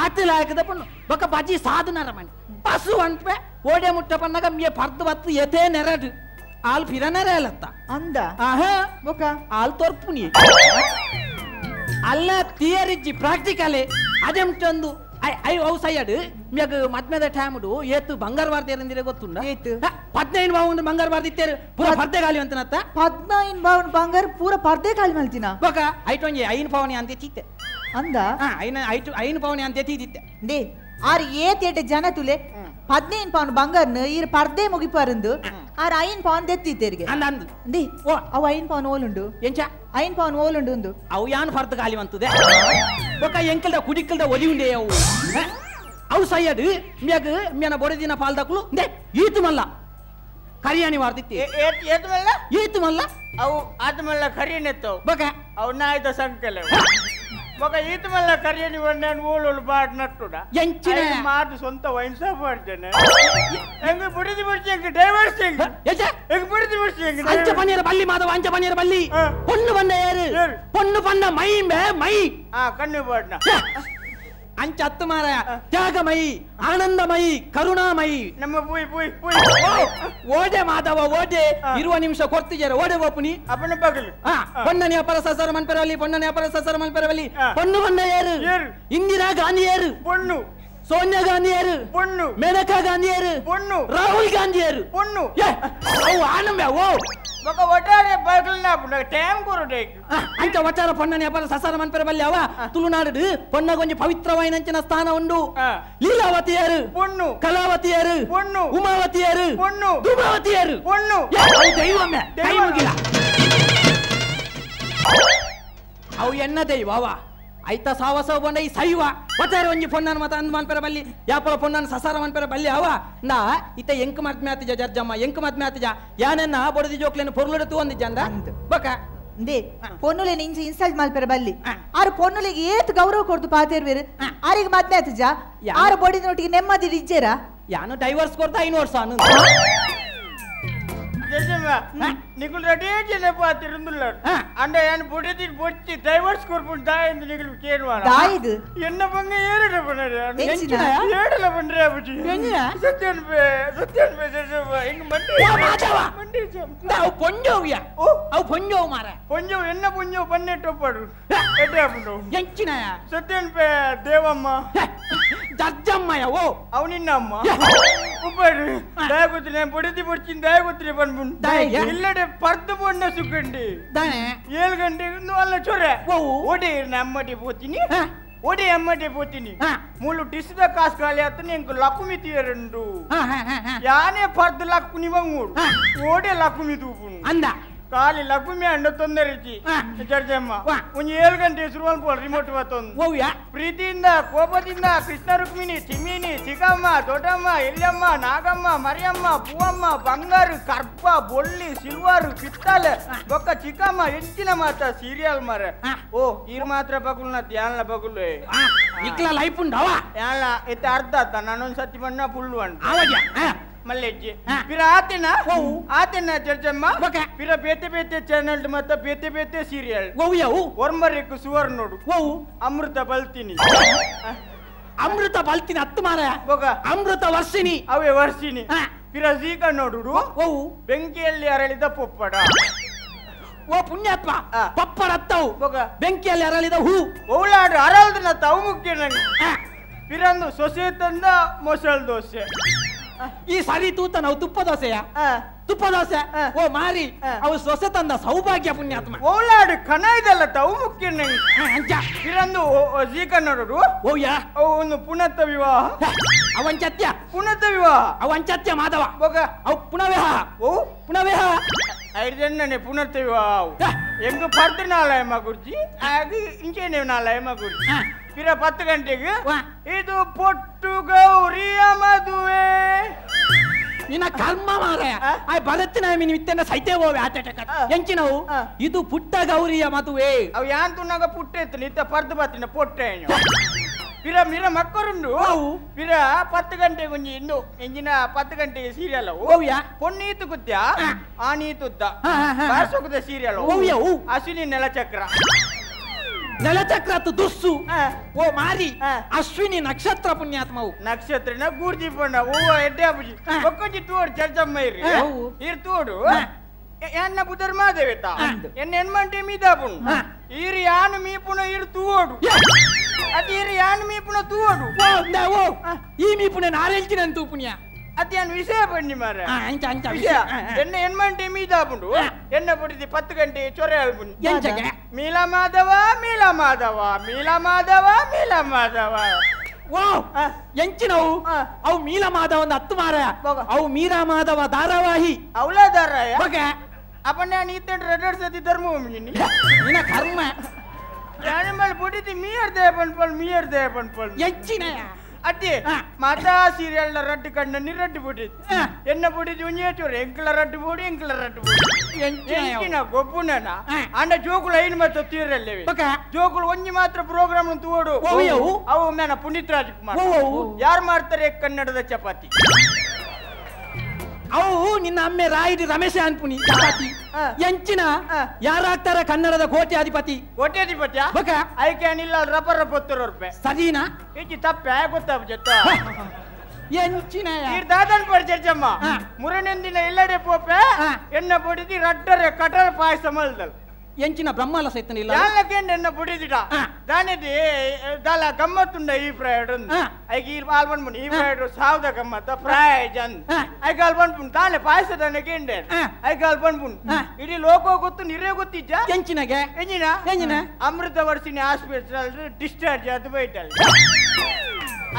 ಅತ್ತು ಲಾಯಕದ ಪೊಣ್ಣು ಬೊಕ್ಕ ಬಜಿ ಸಾಧನ ರಮಣಿ ಪಸು ಅಂಟ್ಪೆ ಓಡೆ ಮುಟ್ಟ ಪನ್ನಗ ಮಿಯ ಪರ್ದು ಬತ್ತು ಎತೆ ನೆರಡು ಆಲ್ ಫಿರನರೇ ಅಲ್ಲತ್ತ ಅಂದ ಆಹಾ ಬೊಕ್ಕ ಆಲ್ ತೋರ್ಪುನಿ ಅಲ್ಲ ಥಿಯರಿಜ್ಜಿ ಪ್ರಾಕ್ಟಿಕಲೇ ಅದೆಂಟೊಂದು ಅವು ಸೈಯಡ್ ಮ್ಯಾಗ ಮದ್ಮೆದ ಟೈಮ್ಡು ಏತು ಬಂಗಾರ ಬಾರ್ದೇರಂದಿರೆ ಗೊತ್ತುಂಡ 15 ಪೌಂಡ್ ಬಂಗಾರ ಬಾರ್ದಿತ್ತೇರು ಪೂರ ಪರ್ದೆ ಖಾಲಿ ಅಂತನತ್ತ 15 ಪೌಂಡ್ ಬಂಗಾರ ಪೂರ ಪರ್ದೆ ಖಾಲಿ ಮಲ್ತಿನ ಬೊಕ ಐಟೊಂಜಿ 5 ಪೌನಿ ಅಂತ ತಿತ್ತೆ ಅಂದ 5 ಪೌನಿ ಅಂತ ತಿತ್ತೆ ದೇ ಆರ್ ಏತೇಟೆ ಜನ ತುಲೆ 15 ಪೌಂಡ್ ಬಂಗಾರನ ಈರ್ ಪರ್ದೆ ಮುಗಿಪಾರಂದು ಆರ್ 5 ಪೌಂಡ್ ದೆತ್ತಿತ್ತೇರಿಗೆ ಅಂದ ದೇ ಅವು 5 ಪೌಂಡ್ ಓಲುಂಡು ಎಂಚ 5 ಪೌಂಡ್ ಓಲುಂಡು ಒಂದು ಅವು ಯಾನ್ ಪರ್ದೆ ಖಾಲಿ ಅಂತದೆ ಬೊಕ ಎಂಕಲ್ದ ಕುಡಿಕಲ್ದ ಒಲಿ ಉಂಡೆ ಅವು ಸೈಯಡ್ ಮ್ಯಾಗ ಮ್ಯಾನ ಬೊಡೆದಿನ ಪಾಲ್ದಕ್ಲು ದೇ ಈತು ಮಲ್ಲ ಕರಿಯಾನಿ ವಾರ್ದಿತ್ತಿ ಈತು ಮಲ್ಲ ಅವು ಆದ್ಮಲ್ಲ ಕರಿಯನೆತ್ತವು ಬೊಕ ಅವು ನಾಯ್ದ ಸಂಕಲ ಬೊಕ ಈತ ಮಲ್ಲ ಕರಿಯನಿ ಒಣ್ಣೆನ್ ಓಲೋಳು ಬಾಡ್ ನಟ್ಟುಡ ಎಂಚಿನ ಮಾತು ಸ್ವಂತ ವೈನ್ ಶಾಪ್ ಮಾಡ್ತೇನೆ ಹೆಂಗ ಬುಡಿದಿ ಬಿಡ್ಸಿ ಹೆಂಗ ಡೈವರ್ಸ್ ಹೆಂಗ ಹೆಂಗ ಬುಡಿದಿ ಬಿಡ್ಸಿ ಹೆಂಗ ಅಂಚ ಪನ್ನೀರ ಬಲ್ಲಿ ಮಾಧವ ಅಂಚ ಪನ್ನೀರ ಬಲ್ಲಿ ಪೊಣ್ಣು ಬಂದ ಏರು ಪೊಣ್ಣು ಪನ್ನ ಮೈ ಮೈ ಕಣ್ಣು ಬಾಡ್ನ ಅಂಚ ಹತ್ತು ಮಾರಾಯ ತ್ಯಾಗಮಯಿ ಆನಂದಮಯಿ ಕರುಣಾಮಯಿ ನಮ್ಮ ಪುಯ್ ಓಡೆ ಮಾಧವ ಓಡೆ 20 ನಿಮಿಷ ಕೊಡ್ತಿದ್ದಾರೆ ಓಡೆ ಓಪುನಿ ಅಪ್ಪನ ಪಗಲು ಪೊಣ್ಣನೆ ಅಪರ ಸಸರ ಮನ್ಪೆರವಲ್ಲಿ ಪೊಣ್ಣನೆ ಅಪರ ಸಸರ ಮನ್ಪೆರವಲ್ಲಿ ಪೊಣ್ಣು ಬಂದ ಏರು ಇಂದಿರಾ ಗಾಂಧಿ ಏರು ಪೊಣ್ಣು ಸೋನಿಯಾ ಗಾಂಧಿ ಯಾರು பொண்ணு ಮೇನಕಾ ಗಾಂಧಿ ಯಾರು பொண்ணு ರಾಹುಲ್ ಗಾಂಧಿ ಯಾರು பொண்ணு ಅವು ಆನಂಬೆ ಓ ಮಗ ಒಟ್ಟಾರೆ ಬಾಗಲ್ನ ಟೈಮ್ ಕೊರಟೇಕ್ ಅಂಚ ವಚಾರ ಪೊಣ್ಣನ ವ್ಯಾಪಾರ ಸಸಾರ ಮನ್ಪೆರ ಬಲ್ಲಿ ಅವ ತುಳುನಾಡು ಪೊಣ್ಣಗೊಂಜಿ ಪವಿತ್ರವಾಯಿನಂಚಿನ ಸ್ಥಾನ ಉಂಡು ಲೀಲಾವತಿ ಯಾರು பொண்ணு ಕಲಾವತಿ ಯಾರು பொண்ணு ಉಮಾವತಿ ಯಾರು பொண்ணு ಧೂಮಾವತಿ ಯಾರು பொண்ணு ದೈವಮ್ಮೆ ದೈವಗಿಲ್ಲ ಅವು ಎನ್ನ ದೈವ ಅವ ಐತ ಸಾವಸವ ಬಂಡ ಈ ಸೈವ ವಚಾರ ಒಂಜಿ ಪೊಣ್ಣನ ಮತ ಅಂದ್ ಮನ್ಪೆರ ಬಲ್ಲಿ ಯಾಪಲ ಪೊಣ್ಣನ ಸಸಾರ ಮನ್ಪೆರ ಬಲ್ಲಿ ಅವ ನಾ ಇತ ಎಂಕ್ ಮತ್ ಮ್ಯಾತಿಜ ಜರ್ಜಮ್ಮ ಎಂಕ್ ಮತ್ ಮ್ಯಾತಿಜ ಯಾನೆನ್ನ ಬಡದಿ ಜೋಕ್ಲೆನ ಪೊರ್ಲುಡತು ಒಂದಿಜ್ಜಂದ ಬಕ ದೇ ಪೊನ್ನುಲೆ ನಿಂಚ ಇನ್ಸಲ್ಟ್ ಮಲ್ಪೆರ ಬಲ್ಲಿ ಆರು ಪೊನ್ನುಲೆಗೆ ಏತ್ ಗೌರವ ಕೊಡ್ದು ಪಾತೇರ್ವೇರು ಆರಿಗೆ ಮದ್ನೆ ಆತಜ ಆರು ಬಡಿದೊಟ್ಟಿಗೆ ನೆಮ್ಮದಿ ಇಜ್ಜೇರ ಯಾನು ಡೈವರ್ಸ್ ಕೊಡ್ತಾ 5 ವರ್ಷ ಅನ್ನು ನಿಗುಲ್ ರೆಡಿ ಪಾತಿರುಂದುಲ್ಲ ಅಂಡ ಏನು ಬುಡದಿ ಬೊಚ್ಚಿ ಡೈವರ್ಸ್ ಕೊರ್ಪುಂಡು ದಾಯಿಂದ ನಿಗುಲ್ ಕೇಳುವಾನ ದಾಯಿದು ಎನ್ನ ಬಂಗ ಏರಡ ಬನ್ನಡ ಎಂಚಿನ? ಏಡಲ ಬಂದ್ರೆ ಅಬುಜಿ ಸತ್ಯನ್ ಬೇ ಹಿಂಗ ಮಂಡಿ ಅವು ಪೊಂಜೋವ್ಯ ಅವು ಪೊಂಜೋವ್ ಮಾರ ಪೊಂಜವ್ ಎನ್ನ ಪೊಂಜವ್ ಬನ್ನೆ ಟೊಪ್ಪಡು ಎಡ್ಡೆ ಅಬುಂಡು ಎಂಚಿನ ಸತ್ಯನ್ ಬೇ ದೇವಮ್ಮ ಜರ್ಜಮ್ಮಯ ಓ ಅವು ನಿನ್ನ ಅಮ್ಮ ಉಪ್ಪಡು ದಯಗೊತ್ತಿ ನಾನು ಬುಡದಿ ಬೊಚ್ಚಿನ ದಯಗೊತ್ತಿ ಬಂದ್ಬಿಟ್ಟು ಇಲ್ಲಡೆ ಪರ್ದು ಬೊಣ್ಣ ಸುಕ್ಕಂಡಿ 7 ಗಂಟೆಗೆ ಅಲ್ಲ ಚೊರೆ ಓಡಿ ನಮ್ಮಡಿ పోತೀನಿ ಓಡಿ ಅಮ್ಮಡಿ పోತೀನಿ ಮೂಲು ಡಿಸ್ದ ಕಾಸ್ ಖಾಲಿ ಆತು ನಿಂಗೆ ಲಕುಮಿ ತೀರಂಡು ಯಾನೇ ಪರ್ದು ಲಕ್ಕುನಿ ಬಂಗೂಡು ಓಡಿ ಲಕುಮಿ ತೂಪುನು ಅಂದ ಕಾಲಿ ಲಕುಮಿ ಅಂಡ ತೊಂದರೆಜಿ ಜರ್ಜಮ್ಮ ಒಂದು 7 ಗಂಟೆ ಶುರುವಲ್ ಪೋಲ್ ರಿಮೋಟ್ ಬತ್ತೊಂದು ಪ್ರೀತಿಯಿಂದ ಕೋಪದಿಂದ ಕೃಷ್ಣ ರುಕ್ಮಿಣಿ ಚಿಮ್ಮಿನಿ ಚಿಕ್ಕಮ್ಮ ದೊಡ್ಡಮ್ಮ ಎಲ್ಲಮ್ಮ ನಾಗಮ್ಮ ಮರಿಯಮ್ಮ ಪೂವಮ್ಮ ಬಂಗಾರು ಕರ್ಪ ಬೊಳ್ಳಿ ಸಿಲ್ವಾರು ಪಿತ್ತಲೆ ಬೊಕ್ಕ ಚಿಕ್ಕಮ್ಮ ಹೆಚ್ಚಿನ ಮಾತ ಸೀರಿಯಲ್ ಮರ ಓ ಇರ್ ಮಾತ್ರ ಬಗುಲ್ನ ಧ್ಯಾನ ಬಗುಲು ಇಕ್ಲ ಲೈಫ್ ಉಂಡವ ಯಾನ ಇತ್ತ ಅರ್ಧ ಆತ ನಾನೊಂದು ಸತಿ ಬಣ್ಣ ಫುಲ್ ಅಂಡ್ ಮಲ್ಲೆಜ್ಜಿ ಪಿರ ಆತೇನ ಜರ್ಜಮ್ಮ ಪಿರ ಬೇತೆ ಬೇತೆ ಚಾನಲ್ ಮತ್ತ ಬೇತೆ ಬೇತೆ ಸೀರಿಯಲ್ ಒರ್ಮರಿಕ್ ಸುವರ್ಣ ನೋಡು ಅಮೃತ ಬಲ್ತೀನಿ ಅಮೃತ ಬಲ್ತೀನಿ ಹತ್ತು ಮಾರ ಬೊಗ ಅಮೃತ ವರ್ಷಿನಿ ಅವೇ ವರ್ಷಿನಿ ಪಿರ ಜೀಕ ನೋಡು ಬೆಂಕಿಯಲ್ಲಿ ಅರಳಿದ ಪೊಪ್ಪಡ ಓ ಪುಣ್ಯಾತ್ಮ ಪಪ್ಪಡ ಹತ್ತವು ಬೊಗ ಬೆಂಕಿಯಲ್ಲಿ ಅರಳಿದ ಹೂ ಓಲಾಡು ಅರಳ್ದನ ತಾವು ಮುಖ್ಯ ನಂಗೆ ಪಿರಂದು ಸೊಸೆ ತಂದ ಮೊಸಲ್ ದೋಸೆ ಈ ಸರಿ ತೂತ ನಾವು ತುಪ್ಪ ದೋಸೆಯ ತುಪ್ಪ ದೋಸೆ ಓ ಮಾರಿ ಅವು ಸೊಸೆ ತಂದ ಸೌಭಾಗ್ಯ ಪುಣ್ಯಾತ್ಮ ಓಲಾಡು ಕಣ ಇದಲ್ಲ ತಾವು ಮುಖ್ಯ ನಂಗೆ ಪಿರಂದು ಜೀಕ ನೋಡು ಓಯ್ಯ ಒಂದು ಪುನತ್ತ ವಿವಾಹ ಅವಂಚತ್ಯ ಪುನತ್ತ ವಿವಾಹ ಅವಂಚತ್ಯ ಮಾಧವ ಬೊಗ ಅವು ಪುನಃ ಓ ಪುನಃ 5 ಜನ ಪುನತ್ತ ವಿವಾಹ ಎಂಗ ಪರ್ದು ನಾಲಯಮ್ಮ ಗುರ್ಜಿ ಆಗ ಇಂಚೇನೆ ನಾಲಯಮ್ಮ ಗುರ್ಜಿ ಪಿರ 10 ಗಂಟೆಗೆ ಇದು ಪೊಟ್ಟು ಗೌರಿಯ ಮದುವೆ ನಿನ್ನ ಕರ್ಮ ಮಾರಾಯ ಆ ಬಲತ್ತಿನ ಮಿನಿ ವಿತ್ತನ ಸೈತೆ ಹೋವೆ ಆಟ ಎಂಚಿನವು ಇದು ಪುಟ್ಟ ಗೌರಿಯ ಮದುವೆ ಅವು ಯಾಂತು ನಾಗ ಪುಟ್ಟ ಎತ್ತನ ಇತ್ತ ಪರ್ದು ಬತ್ತಿನ ಪೊಟ್ಟೆ ಪಿರ ಮಿರ ಮಕ್ಕರುಂಡು ಪಿರ 10 ಗಂಟೆಗೆ ಒಂಜಿ ಇನ್ನು ಎಂಜಿನ 10 ಗಂಟೆಗೆ ಸೀರಿಯಲ್ ಪೊನ್ನೀತು ಕುತ್ಯ ಆನೀತುದ್ದ ಬಾಸೋಕದ ಸೀರಿಯಲ್ ಅಶ್ವಿನಿ ನೆಲಚಕ್ರ ದುಸ್ಸು ಓ ಮಾರಿ ಅಶ್ವಿನಿ ನಕ್ಷತ್ರ ಪುಣ್ಯಾತ್ಮವು ನಕ್ಷತ್ರ ಗೂರ್ಜಿ ಪಣ್ಣ ಹೂವ ಎಡ್ಡೆ ಅಬ್ಬುಜಿ ಒಕ್ಕೊಂಜಿ ತೋಡು ಚರ್ಚಮ್ಮ ಇರ್ರಿ ಇರ್ ತೋಡು ಎನ್ನ ಬುಧರ್ ಮಾದೇವೇತ ಎನ್ನ ಎನ್ಮಂಟೆ ಮೀದಾಪುಣ್ ಈರಿ ಯಾನು ಮೀಪುಣ ಇರ್ ತೂಡು ಅದು ಈರಿ ಯಾನು ಮೀಪುಣ ತೂಡು ಈ ಮೀಪುಣ ನಾರೆಲ್ಚಿನಂತೂ ಪುಣ್ಯ ಅದೇನು ವಿಷಯ ಬನ್ನಿ ಮಾರ ಎನ್ನ ಎನ್ಮಂಟೆ ಮೀದಾಪುಂಡು ಎನ್ನ ಬುಡಿದಿ 10 ಗಂಟೆ ಚೊರೆ ಅಲ್ಪುಂಡು ಮೀಲ ಮಾಧವ ಮೀಲ ಮಾಧವ ಮೀಲ ಮಾಧವ ಮೀಲ ಮಾಧವ ಓ ಎಂಚಿನವು ಅವು ಮೀಲ ಮಾಧವ ಒಂದು 10 ಮಾರ ಅವು ಮೀರಾ ಮಾಧವ ಧಾರಾವಾಹಿ ಅವಳ ಧಾರಾಯ ಅಪ್ಪಣ್ಣ ನೀತಂಡ್ ರೆಡ್ ಸತಿ ಧರ್ಮ ನಿನ್ನ ಕರ್ಮ ಯಾನಿಮಲ್ ಬುಡಿದಿ ಮೀಯರ್ ದೇ ಪನ್ಪಲ್ ಎಂಚಿನ ಅದೇ ಮಾತಾ ಸೀರಿಯಲ್ ರಡ್ಡು ಕಣ್ಣ ನೀ ರಡ್ಡು ಬಿಟ್ಟಿದ್ದು ಎನ್ನ ಬಿಟ್ಟಿದ್ದು ಒಂಜೇಟೂರು ಎಂಕ್ಲ ರಡ್ಡು ಬೋಡಿ ಎಂಕಿನ ಗೊಬ್ಬುನ ಅಂಡ ಜೋಕುಲು ಐನು ಮಾತ್ರ ತೀರಲ್ಲವೆ ಜೋಕುಲು ಒಂಜಿ ಮಾತ್ರ ಪ್ರೋಗ್ರಾಮ್ ತೋಡು ಅವು ಮೇನ ಪುನೀತ್ ರಾಜ್ಕುಮಾರ್ ಯಾರು ಮಾಡ್ತಾರೆ ಕನ್ನಡದ ಚಪಾತಿ ಅವು ನಿನ್ನ ಅಮ್ಮೆ ರಾಯಿಡಿ ರಮೇಶ ಅನ್ಪುನಿ ಚಪಾತಿ ಎಂಚಿನ ಯಾರಾಗ್ತಾರ ಕನ್ನಡದ ಕೋಟ್ಯಾಧಿಪತಿ ಐಕ್ಯಾನಿಲ್ಲ ರಬ್ಬರ್ 70 ರೂಪಾಯಿ ಸರಿನಾ ಈಚಿ ತಪ್ಪೆ ಗೊತ್ತಾಗ ಎಂಚಿನ ದಾದನ್ ಪಡಿ ಚರ್ಚಮ್ಮ ಮುರನೆಂದಿನ ಎಲ್ಲಡೆ ಪೋಪೆ ಎನ್ನ ಪೊಡಿದಿ ರಡ್ಡರೆ ಕಟರ್ ಪಾಯಸ ಮಲ್ದಲ್ ಎಂಚಿನ ಬ್ರಹ್ಮಾಲ ಸೈತನಿಲ್ಲ ಯಾಲಕೆಂಡೆನ್ನ ಬುಡಿದಿಡ ದಾನಿದಿ ದಾಲ ಗಮ್ಮತ್ತುಂಡ ಈ ಫ್ರೈಡ್ ಐಗ ಈ ಆಲ್ಬನ್ ಬುನ್ ಈ ಫ್ರೈಡ್ ಸಾವದ ಗಮ್ಮತ್ತ ಫ್ರೈಡ್ ಜನ್ ಐಗ ಆಲ್ಬನ್ ಬುನ್ ದಾಲೆ ಪಾಯಸದ ನೆಗೆಂಡೆ ಐಗ ಆಲ್ಬನ್ ಬುನ್ ಇಡಿ ಲೋಕೋ ಗೊತ್ತು ನಿರೇ ಗೊತ್ತಿಜ್ಜ ಎಂಚಿನಗೆ ಎಂಜಿನ ಅಮೃತ ವರ್ಷಿನಿ ಹಾಸ್ಪಿಟಲ್ ಡಿಸ್ಚಾರ್ಜ್ ಅದು ಬೈಟಲ್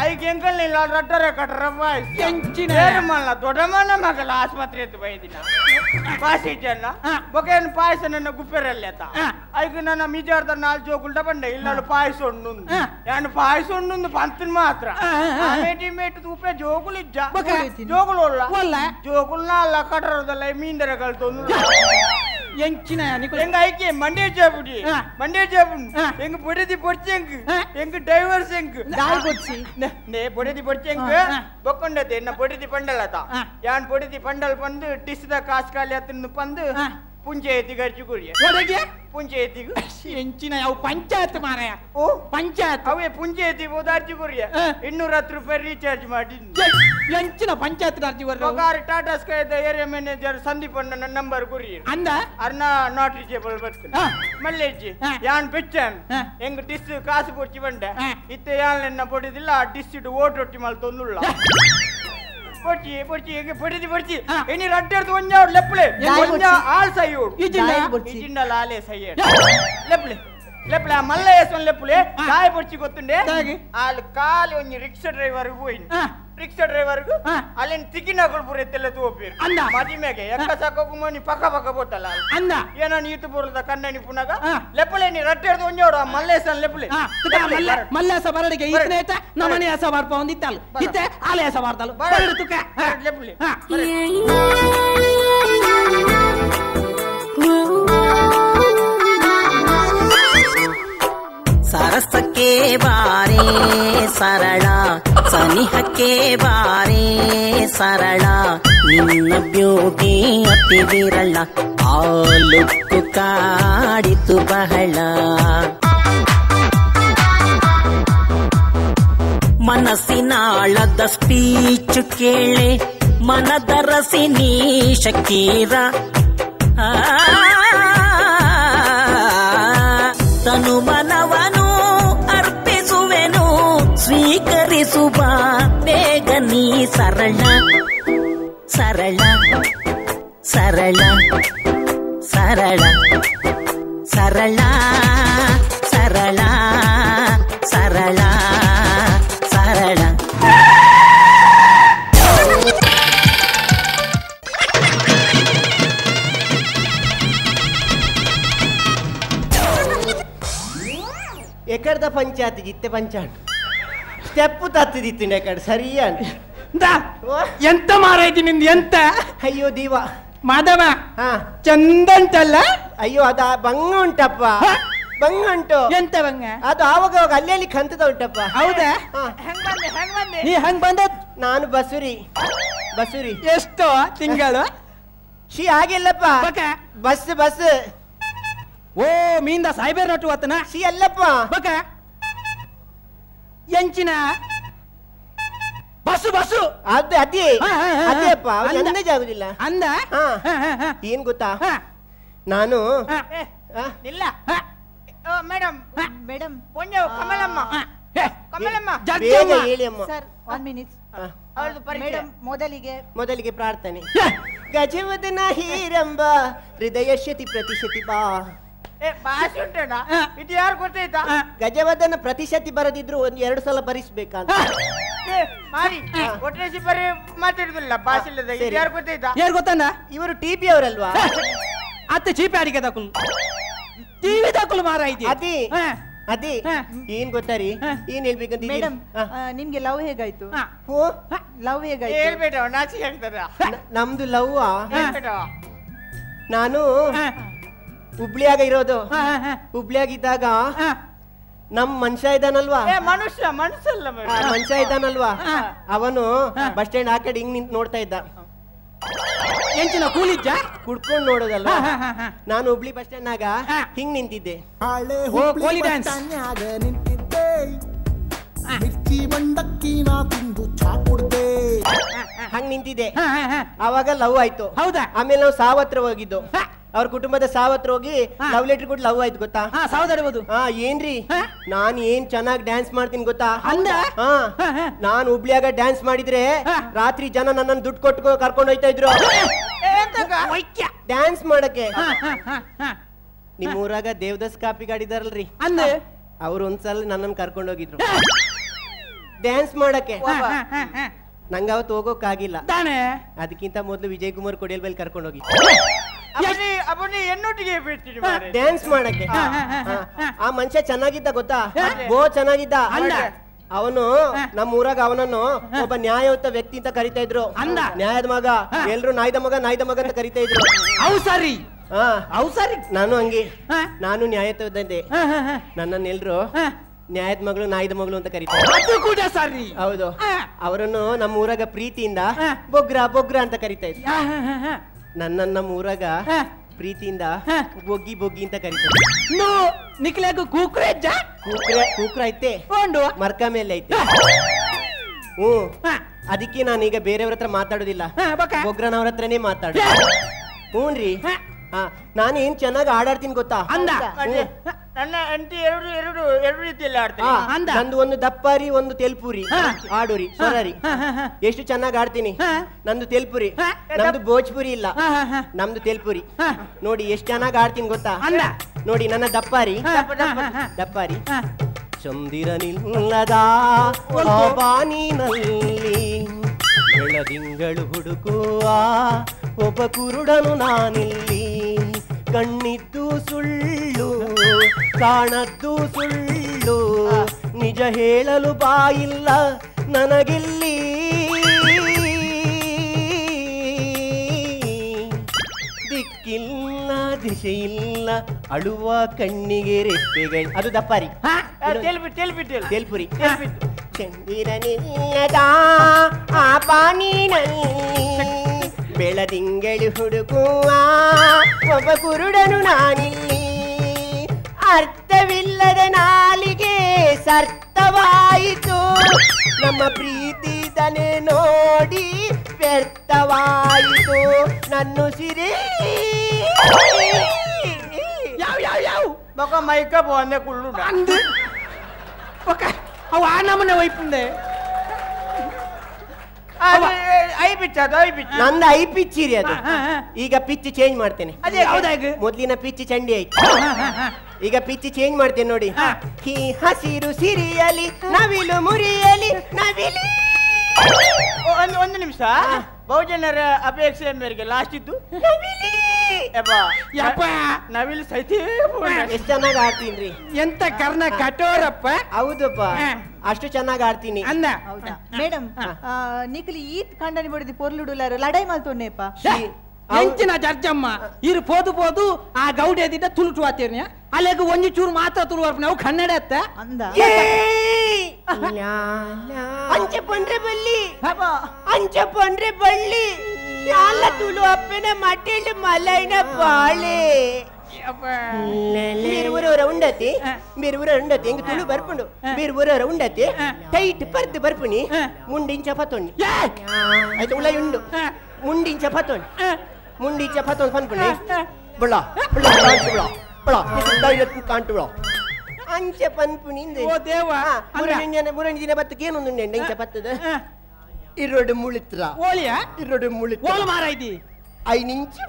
ಐಗೆ ಎಂಕಲ್ನಿಲ್ಲ ರಟ್ಟರೆ ಕಟ್ಟರ ಪಾಯಸ ಎಂಚಿನ ಮಲ್ಲ ದೊಡ್ಡಮ್ಮನ ಮಗಲ ಆಸ್ಪತ್ರೆ ಎತ್ತು ಬೈದಿನ ಪಾಸಿಜನ್ನ ಬೊಕೇನು ಪಾಯಸ ನನ್ನ ಗುಪ್ಪೆರಲ್ಲೆತ್ತ ಐಗ ನನ್ನ ಮಿಜಾರ್ದ ನಾಲ್ ಜೋಗುಲ್ಡ ಬಂಡೆ ಇಲ್ಲ ಪಾಯಸ ಉಂಡು ಯಾನು ಪಾಯಸ ಉಂಡು ಪಂತನ ಮಾತ್ರ ಮೇಟ್ ಉಪ್ಪೆ ಜೋಗುಲಿಜ್ಜ ಜೋಗುಲು ಜೋಗುಲ್ನ ಅಲ್ಲ ಕಟ್ಟರದಲ್ಲ ಮೀಂದರ ಕಲ್ತೊಂದು ಎಂಚಿನ எங்க ஐக்கிய மண்டே சாப்பிடி மண்டே சாப்பிடு எங்க பொடிதி பொடிச்செங்கு எங்க டைவர்ஸ் எங்கு ದಾಲ್ ಗೊತ್ಸಿ ನೇ பொடிதி பொடிச்செங்கு ಬೊಕ್ಕೊಂಡತೆ ಎನ್ನ பொಡಿದಿ ಪಂಡಲತ ಯಾನ್ பொಡಿದಿ ಪಂಡಲ್ ಬಂದು ಟಿಸ್ದ ಕಾಸ್ಕಾಲಿ ಅತನ್ನು ಬಂದು ಪುಂಚಾಯತಿ ಗರ್ಜು ಕುರಿಯ ಒಳಗೆ ಪುಂಚಾಯತಿ ಎಂಚಿನ ಯಾವ ಪಂಚಾಯತ್ ಮಾರಾಯ ಓ ಪಂಚಾಯತ್ ಅವೇ ಪುಂಚಾಯತಿ ಹೋದಾರ್ಜಿ ಕುರಿಯ 210 ರೂಪಾಯಿ ರೀಚಾರ್ಜ್ ಮಾಡಿ ಎಂಚಿನ ಪಂಚಾಯತ್ ಅರ್ಜಿ ಬರ ಒಗಾರಿ ಟಾಟಾ ಸ್ಕೈದ ಏರಿಯಾ ಮ್ಯಾನೇಜರ್ ಸಂದೀಪ್ ಅಣ್ಣ ನಂಬರ್ ಕುರಿಯ ಅಂದ ಅರ್ನ ನಾಟ್ ರೀಚೇಬಲ್ ಬರ್ತದೆ ಮಲ್ಲೇಜಿ ಯಾನ್ ಬೆಚ್ಚನ್ ಎಂಗ್ ಡಿಸ್ ಕಾಸು ಕೊಡ್ಚಿ ಬಂಡೆ ಇತ್ತೆ ಯಾನ್ ನನ್ನ ಪೊಡಿದಿಲ್ಲ ಡಿಸ್ ಇಟ್ಟು ಓಟೊಟ್ಟಿ ಮಲ್ತೊಂದುಲ್ಲ ಪೊಡ್ಚಿ ಪೊಡ್ಚಿ ಎಂಗೆ ಪೊಡಿದಿ ಪೊಡ್ಚಿ ಎನಿ ರಡ್ಡರ್ದು ಒಂಜಾವ್ ಲೆಪ್ಲೆ ಒಂಜಾ ಆಲ್ ಸೈಯೋಡ್ ಇಜಿಂಡ ಲಾಲೆ ಸೈಯಡ್ ಲೆಪ್ಲೆ ಲೆಪ್ಲೆ ಮಲ್ಲ ಏಸೊನ್ ಲೆಪ್ಲೆ ಕಾಯ್ ಪೊಡ್ಚಿ ಗೊತ್ತುಂಡೆ ಅಲ್ಲಿ ಕಾಲಿ ಒಂಜಿ ರಿಕ್ಷಾ ಡ್ರೈವರ್ ಹೋಯ್ನಿ ರಿಕ್ಷಾ ಡ್ರೈವರ್ ಅಲ್ಲಿನ ತಿಕ್ಕಿನಗಳು ಪೂರ ಎತ್ತೆಲ್ಲ ತೋಪಿರು ಮದಿಮೆಗೆ ಎಕ್ಕ ಸಾಕೋಕು ಮನಿ ಪಕ್ಕ ಪಕ್ಕ ಬೋತಲ್ಲ ಅಂದ ಏನ ನೀತು ಬುರ್ದ ಕಣ್ಣನಿ ಪುನಗ ಲೆಪ್ಪಲೆ ನೀ ರಟ್ಟೆರ್ದು ಒಂಜೋಡು ಮಲ್ಲೇಸನ್ ಲೆಪ್ಪಲೆ ಮಲ್ಲೇಸ ಬರಡಿಗೆ ಇತ್ನೇತ ನಮನೆ ಅಸ ಬರ್ಪ ಒಂದಿತ್ತಲ್ಲ ಇತ್ತೆ ಆಲೆ ಅಸ ಬರ್ದಲ್ಲ ಬರಡು ತುಕ ಲೆಪ್ಪಲೆ ಸರಸಕ್ಕೆ ಬಾರೇ ಸರಳ ಸನಿಹಕ್ಕೆ ಬಾರೇ ಸರಳ ನಿನ್ನ ಬ್ಯೂಟಿ ಅತಿ ವಿರಳ ಆ ಲುಕ್ಕು ಕಾಡಿತು ಬಹಳ ಮನಸ್ಸಿನಾಳದ ಸ್ಪೀಚ್ ಕೇಳೆ ಮನದ ರಸಿನಿ ಶಕೀರ ತನು ಮನವನು ಅರ್ಪಿಸುವೆನು ಸ್ವೀಕರಿಸುವ ಬೇಗ ನೀ ಸರಳ ಸರಳ ಸರಳ ಸರಳ ಸರಳ ಸರಳ ಸರಳ ಸರಳ ಎಕಡ್ದ ಪಂಚಾಯತ್ ಜಿತ್ತೆ ಪಂಚಾಯತ್ ಸ್ಟೆಪ್ ತತ್ತಿದಿತ್ತು ಎಕಡ್ ಸರಿಯಾನ್ ಎಂತ ಮಾರಾಯ್ತಿ ನಿಂದು ಎಂತ ಅಯ್ಯೋ ದೀವ ಮಾಧವ ಹಾ ಚಂದಂತಲ್ಲ ಅಯ್ಯೋ ಅದ ಬಂಗ ಉಂಟಪ್ಪ ಬಂಗ ಉಂಟು ಎಂತ ಬಂಗ ಅದು ಆವಾಗ ಅಲ್ಲಿ ಕಂತದ ಉಂಟಪ್ಪ ಹೌದಾ ಹೆಂಗ್ ಬಂದೆ ನೀ ಹಂಗ್ ಬಂದ ನಾನು ಬಸುರಿ ಎಷ್ಟು ತಿಂಗಳು ಶಿ ಆಗಿಲ್ಲಪ್ಪ ಬಸ್ ಬಸ್ ಓ ಮೀಂದ ಸಾಯ್ಬೇರ್ ನಟು ಆತನ ಶಿ ಅಲ್ಲಪ್ಪ ಬಕ ಎಂಚಿನ ಬಸ್ಸು ಬಸ್ಸು ಅದೇ ಅದೇ ಅದೇಪ್ಪ ಅಂದಾಜ್ ಆಗುದಿಲ್ಲ ಅಂದ ಏನ್ ಗೊತ್ತಾ ನಾನು ಇಲ್ಲ ಮೇಡಮ್ ಮೇಡಮ್ ಪೊಂಜ ಕಮಲಮ್ಮ ಕಮಲಮ್ಮ ಬೇಗ ಹೇಳಿ ಅಮ್ಮ ಸರ್ 1 ಮಿನಿಟ್ ಅವಳದು ಪರಿಚಯ ಮೊದಲಿಗೆ ಪ್ರಾರ್ಥನೆ ಗಜವದನ ಹೀರಂಬ ಹೃದಯ ಶತಿ ಪ್ರತಿಶತಿ ಬಾ ಭಾಷೆ ಉಂಟೇನಾ ಇದು ಯಾರು ಗೊತ್ತಾಯ್ತಾ ಗಜವದನ ಪ್ರತಿಶತಿ ಬರದಿದ್ರು 2 ಸಲ ಬರಿಸ್ಬೇಕಂತ ಮಾರಿ ಒಟ್ರೇಸಿ ಬರೀ ಮಾತಾಡುದಿಲ್ಲ ಭಾಷೆ ಇಲ್ಲದ ಇದು ಯಾರು ಗೊತ್ತಾಯ್ತಾ ಯಾರು ಗೊತ್ತಣ್ಣ ಇವರು ಟಿಪಿ ಅವರಲ್ವಾ ಅತ್ತೆ ಚೀಪೆ ಅಡಿಗೆ ತಕೊಳು ಟಿವಿ ತಕೊಳು ಮಾರಾಯ್ತಿ ಅದೇ ಅದೇ ಏನ್ ಗೊತ್ತಾರಿ ಏನ್ ಹೇಳ್ಬೇಕಂತ ಮೇಡಮ್ ನಿಮ್ಗೆ ಲವ್ ಹೇಗಾಯ್ತು ಲವ್ ಹೇಗಾಯ್ತು ಹೇಳ್ಬೇಡ ನಾಚಿಕೆ ಆಗ್ತದ ನಮ್ದು ಲವ್ ಹೇಳ್ಬೇಡ ನಾನು ಹುಬ್ಳಿಯಾಗ ಇರೋದು ಹುಬ್ಳಿಯಾಗಿದ್ದಾಗ ನಮ್ ಮನುಷ್ಯ ಇದ್ದಾನಲ್ವಾ ಮನುಷ್ಯ ಇದ್ದಾನಲ್ವಾ ಅವನು ಬಸ್ ಸ್ಟ್ಯಾಂಡ್ ಆ ಕಡೆ ಹಿಂಗ್ ನಿಂತು ನೋಡ್ತಾ ಇದ್ದ ಎಂಚಿನ ಕೂಲಿಜ್ಜ ಕುಡ್ಕೊಂಡ್ ನೋಡೋದಲ್ಲ ನಾನು ಹುಬ್ಳಿ ಬಸ್ ಸ್ಟ್ಯಾಂಡ್ ನಾಗ ಹಿಂಗ್ ನಿಂತಿದ್ದೆ ಕೋಲಿ ಡ್ಯಾನ್ಸ್ ನಿಂತಿದ್ದೆ ಮಿರ್ಚಿ ಮಂಡಕ್ಕಿ ನಾ ತಿಂದು ಚಾ ಕುಡ್ದೆ ಹಂಗ್ ನಿಂತಿದ್ದೆ ಅವಾಗ ಲವ್ ಆಯ್ತು ಹೌದಾ ಆಮೇಲೆ ನಾವು ಸಾವತ್ರ ಹೋಗಿದ್ದು ಅವ್ರ ಕುಟುಂಬದ ಸಾವತ್ರ ಹೋಗಿ ಲವ್ ಲೆಟರ್ ಕೊಟ್ಟು ಲವ್ ಆಯ್ತು ಗೊತ್ತಾ? ಸಾವಧಾಡಬಹುದು. ಏನ್ರಿ ನಾನ್ ಏನ್ ಚೆನ್ನಾಗಿ ಡ್ಯಾನ್ಸ್ ಮಾಡ್ತೀನಿ ಗೊತ್ತಾ? ಅಂದ ನಾನ್ ಹುಬ್ಳಿಯಾಗ ಡ್ಯಾನ್ಸ್ ಮಾಡಿದ್ರೆ ರಾತ್ರಿ ಜನ ನನ್ನನ್ನು ದುಡ್ಡು ಕೊಟ್ಟು ಕರ್ಕೊಂಡು ಹೋಯ್ತಾ ಇದ್ರು ಡ್ಯಾನ್ಸ್ ಮಾಡಕ್ಕೆ. ನಿಮ್ ಊರಾಗ ದೇವದಾಸ್ ಕಾಪಿ ಗಾಡಿದಾರಲ್ರಿ, ಅಂದೆ ಅವ್ರು ಒಂದ್ಸಲ ನನ್ನನ್ನು ಕರ್ಕೊಂಡು ಹೋಗಿದ್ರು ಡ್ಯಾನ್ಸ್ ಮಾಡಕ್ಕೆ. ನಂಗ ಅವತ್ತು ಹೋಗೋಕ್ಕಾಗಿಲ್ಲ, ಅದಕ್ಕಿಂತ ಮೊದಲು ವಿಜಯ್ ಕುಮಾರ್ ಕೊಡಿಯಲ್ ಬೈಲ್ ಕರ್ಕೊಂಡು ಹೋಗಿ ಎನ್ನೊಟ್ಟಿಗೆ ಡ್ಯಾನ್ಸ್ ಮಾಡಕ್ಕೆ. ಆ ಮನುಷ್ಯ ಚೆನ್ನಾಗಿದ್ದ ಗೊತ್ತಾ? ಬೋ ಚೆನ್ನಾಗಿದ್ದ. ಅವನು ನಮ್ಮ ಊರಾಗ ಅವನನ್ನು ಒಬ್ಬ ನ್ಯಾಯಯುತ ವ್ಯಕ್ತಿ ಅಂತ ಕರಿತಾ ಇದ್ರು. ನ್ಯಾಯದ ಮಗ, ಎಲ್ರು ನಾಯ್ದ ಮಗ ಅಂತ ಕರಿತಾ ಇದ್ರು. ನಾನು ಹಂಗೆ, ನಾನು ನ್ಯಾಯಯುತದ್ದೆ. ನನ್ನನ್ನು ಎಲ್ರು ನ್ಯಾಯದ ಮಗಳು ನಾಯ್ದ ಮಗಳು ಅಂತ ಕರೀತಾರೆ. ಹೌದು, ಅವರನ್ನು ನಮ್ಮ ಊರಾಗ ಪ್ರೀತಿಯಿಂದ ಬೊಗ್ರ ಅಂತ ಕರಿತಾ ಇದ್ರು. ನನ್ನನ್ನ ನಮ್ಮ ಊರಾಗ ಪ್ರೀತಿಯಿಂದ ಬೊಗ್ಗಿ ಅಂತ ಕರೀತಾರೆ. ಕೂಕ್ರ ಐತೆ, ಮರ್ಕ ಮೇಲೆ ಐತೆ. ಅದಕ್ಕೆ ನಾನೀಗ ಬೇರೆಯವ್ರ ಹತ್ರ ಮಾತಾಡೋದಿಲ್ಲ, ಬೊಗ್ರನವ್ರ ಹತ್ರನೇ ಮಾತಾಡ. ಹ್ಞೂನ್ರಿ, ನಾನು ಏನ್ ಚೆನ್ನಾಗಿ ಆಡಾಡ್ತೀನಿ ಗೊತ್ತಾ? ನನ್ನ ಅಂಟಿ ಎರಡು ರೀತಿಯಲ್ಲಿ ಆಡ್ತೀನಿ. ನಂದು ಒಂದು ದಪ್ಪಾರಿ, ಒಂದು ತೆಲ್ಪುರಿ ಆಡೋರಿ ಸ್ವರರಿ. ಎಷ್ಟು ಚೆನ್ನಾಗಿ ಆಡ್ತೀನಿ. ನಂದು ತೆಲ್ಪುರಿ, ನಮ್ದು ಭೋಜ್ಪುರಿ ಇಲ್ಲ, ನಮ್ದು ತೆಲ್ಪುರಿ. ನೋಡಿ ಎಷ್ಟು ಚೆನ್ನಾಗಿ ಆಡ್ತೀನಿ ಗೊತ್ತಾ? ನೋಡಿ ನನ್ನ ದಪ್ಪಾರಿ ಚಂದಿರನಿಲ್ಲದ ಬಾನಿನಲ್ಲಿ ಬೆಳದಿಂಗಳು ಹುಡುಕುವ ಒಬ್ಬ ಕುರುಡನು ನಾನಿಲ್ಲಿ. ಕಣ್ಣಿದ್ದು ಸುಳ್ಳು, ಕಾಣದ್ದು ಸುಳ್ಳು, ನಿಜ ಹೇಳಲು ಬಾಯಿಲ್ಲ ನನಗಿಲ್ಲಿ. ದಿಕ್ಕಿಲ್ಲ ದಿಶೆಯಿಲ್ಲ, ಅಳುವ ಕಣ್ಣಿಗೆ ರೆಪ್ಪೆಗಳು. ಅದು ದಪ್ಪಾರಿ. ತೆಲ್ಪುರಿ ಚಂದಿರನಿಲ್ಲದ ಆ ಬಾನಿನಲ್ಲಿ ಬೆಳದಿಂಗಳು ಹುಡುಕುವ ಒಬ್ಬ ಕುರುಡನು ನಾನಿಲ್ಲಿ. ಅರ್ಥವಿಲ್ಲದ ನಾಲಿಗೆ ಸರ್ಥವಾಯಿತು, ನಮ್ಮ ಪ್ರೀತಿ ದನೆ ನೋಡಿ ವ್ಯರ್ಥವಾಯಿತು. ನನ್ನ ಸಿರಿ ಬೊಕ ಮೈಕ ಬಂದೆ ಕುಳ್ಳು ಅವ ಆ ನಮ್ಮನೆ ವೈಪುಂದೆ ನಂದು ಐ ಪಿಚ್ಚಿರಿ ಅದು. ಈಗ ಪಿಚ್ ಚೇಂಜ್ ಮಾಡ್ತೇನೆ. ಮೊದ್ಲಿನ ಪಿಚ್ ಚಂಡಿ ಆಯ್ತು, ಈಗ ಪಿಚ್ ಚೇಂಜ್ ಮಾಡ್ತೇನೆ ನೋಡಿ. ಹಸಿರು ಸಿರಿಯಲಿ ನವಿಲು ಮುರಿಯಲಿ ನವಿಲಿ. ಒಂದು ನಿಮಿಷ, ಬಹುಜನರ ಅಪೇಕ್ಷೆ ಮೇರೆಗೆ ಲಾಸ್ಟ್ ಇತ್ತು ನವಿಲು ಸೈತಿ. ಎಷ್ಟು ಚೆನ್ನಾಗಿ ಆಡ್ತೀನಿ. ಎಂತ ಕರ್ಣ ಕಠೋರಪ್ಪ. ಹೌದಪ್ಪ, ಅಷ್ಟು ಚೆನ್ನಾಗಿ ಆಡ್ತೀನಿ. ಮೇಡಮ್ ನಿಖಿಲ್ ಈತ್ ಕಂಡನಿ ಬಡಿದಿ ಪೊರ್ಲುಡುಲಾರು ಲಡೈ ಮಲ್ತೊನ್ನೆಪ್ಪ. ಹೆಂಚಿನ ಜರ್ಜಮ್ಮ ಇರು ಪೋದು ಆ ಗೌಡೆ ಎದಿದ್ದ ತುಳುಟು ಆತೇರ್ನ ಅಲ್ಲೆಗ ಒಂಜಿ ಚೂರು ಮಾತ್ರ ತುಳುವರ್ಪ ನಾವು ಕನ್ನಡ ಅತ್ತ ಅಂದ ಅಂಚೆ ಪಂಡ್ರೆ ಬಳ್ಳಿ ಎಲ್ಲ ತುಳು ಅಪ್ಪನ ಮಟ್ಟೆಲ್ ಮಲೈನ ಬಾಳೆ ಬೇರೆ ಊರವರ ಉಂಡತಿ ಇಂಗ ತುಳು ಬರ್ಪುಂಡು. ಬೇರೆ ಊರವರ ಉಂಡತಿ ಟೈಟ್ ಪರ್ದು ಬರ್ಪುನಿ ಮುಂಡಿಂಚ ಪತ್ತೊಂಡಿ ಆಯ್ತು ಉಳ ಉಂಡು ಮುಂಡಿಂಚ ಪತ್ತೊಂಡಿ ಪನ್ಪುಣಿ ಬುಳ ಕಾಂಟು ಬುಳ ಅಂಚೆ ಪನ್ಪುನಿ ಮುರಣಿ ದಿನ ಬತ್ತಕ್ಕೆ ಏನೊಂದು ಇಂಚ ಪತ್ತದ ಇರೋಡು ಮುಳಿತ್ರ ಮಾರಾಯ್ತಿ ಐನಿಂಚು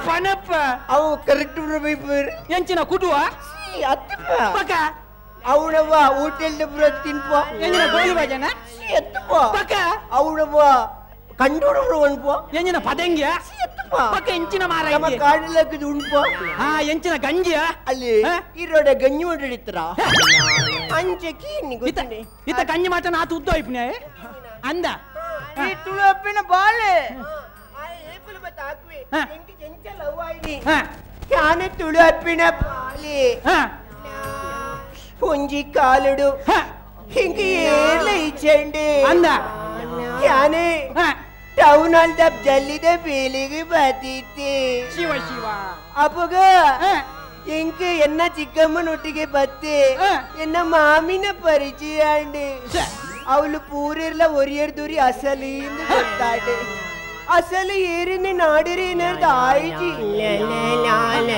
ಪಣಪ್ಪ ಅವು ಕರೆಕ್ಟ್ ಎಂಚಿನ ಕುಟುವ ಅತ್ತಪ್ಪ ಅವಳವ್ವ ಹೋಟೆಲ್ ತಿನ್ಪ ಗೋಳಿ ಭಜನ ಎತ್ತಪ್ಪ ಅವಳವ್ವ ಕಂಡೋಡವ್ರು ಅನ್ಪ ಎಂಚಿನ ಪದಂಗ್ಯ ಪಕ್ಕ ಎಂಚಿನ ಮಾರಾಯ್ತಿ ಕಾಡಲಕ್ಕದು ಉಣ್ಪ ಎಂಚಿನ ಗಂಜಿಯ ಅಲ್ಲಿ ಇರೋಡೆ ಗಂಜಿ ಹೊಡಿತ್ರ ಅಂಚೆ ಕೀನಿ ಗೊತ್ತನೆ ಇತ್ತ ಗಂಜಿ ಮಾತ್ರ ನಾತು ಉದ್ದು ಐಪ್ನೆ ಅಂದ ಈ ತುಳಪ್ಪಿನ ಬಾಳೆ ಯಾನೆ ತುಳಪ್ಪಿನ ಬಾಳೆ ಒಂಜಿ ಕಾಲುಡು ಹಿಂಗ ಏರ್ಲ ಇಚ್ಚಂಡಿ ಅಂದ ಯಾನೆ ಟೌನ್ ಅಲ್ಲಿ ದಬ್ ಜಲ್ಲಿದ ಬೇಲಿಗೆ ಬತ್ತಿತ್ತೆ ಶಿವ ಅಪ್ಪಗ ಇಂಕ ಎನ್ನ ಚಿಕ್ಕಮ್ಮನೊಟ್ಟಿಗೆ ಬತ್ತೆ ಎನ್ನ ಮಾಮಿನ ಪರಿಚಯ ಅಂಡಿ ಅವಳು ಪೂರೆಲ್ಲ ಒರಿಯರ್ ದೂರಿ ಅಸಲಿಂದ ಗೊತ್ತಾಡೆ అసలు ఏరిని నాడిరినది ఆయిజి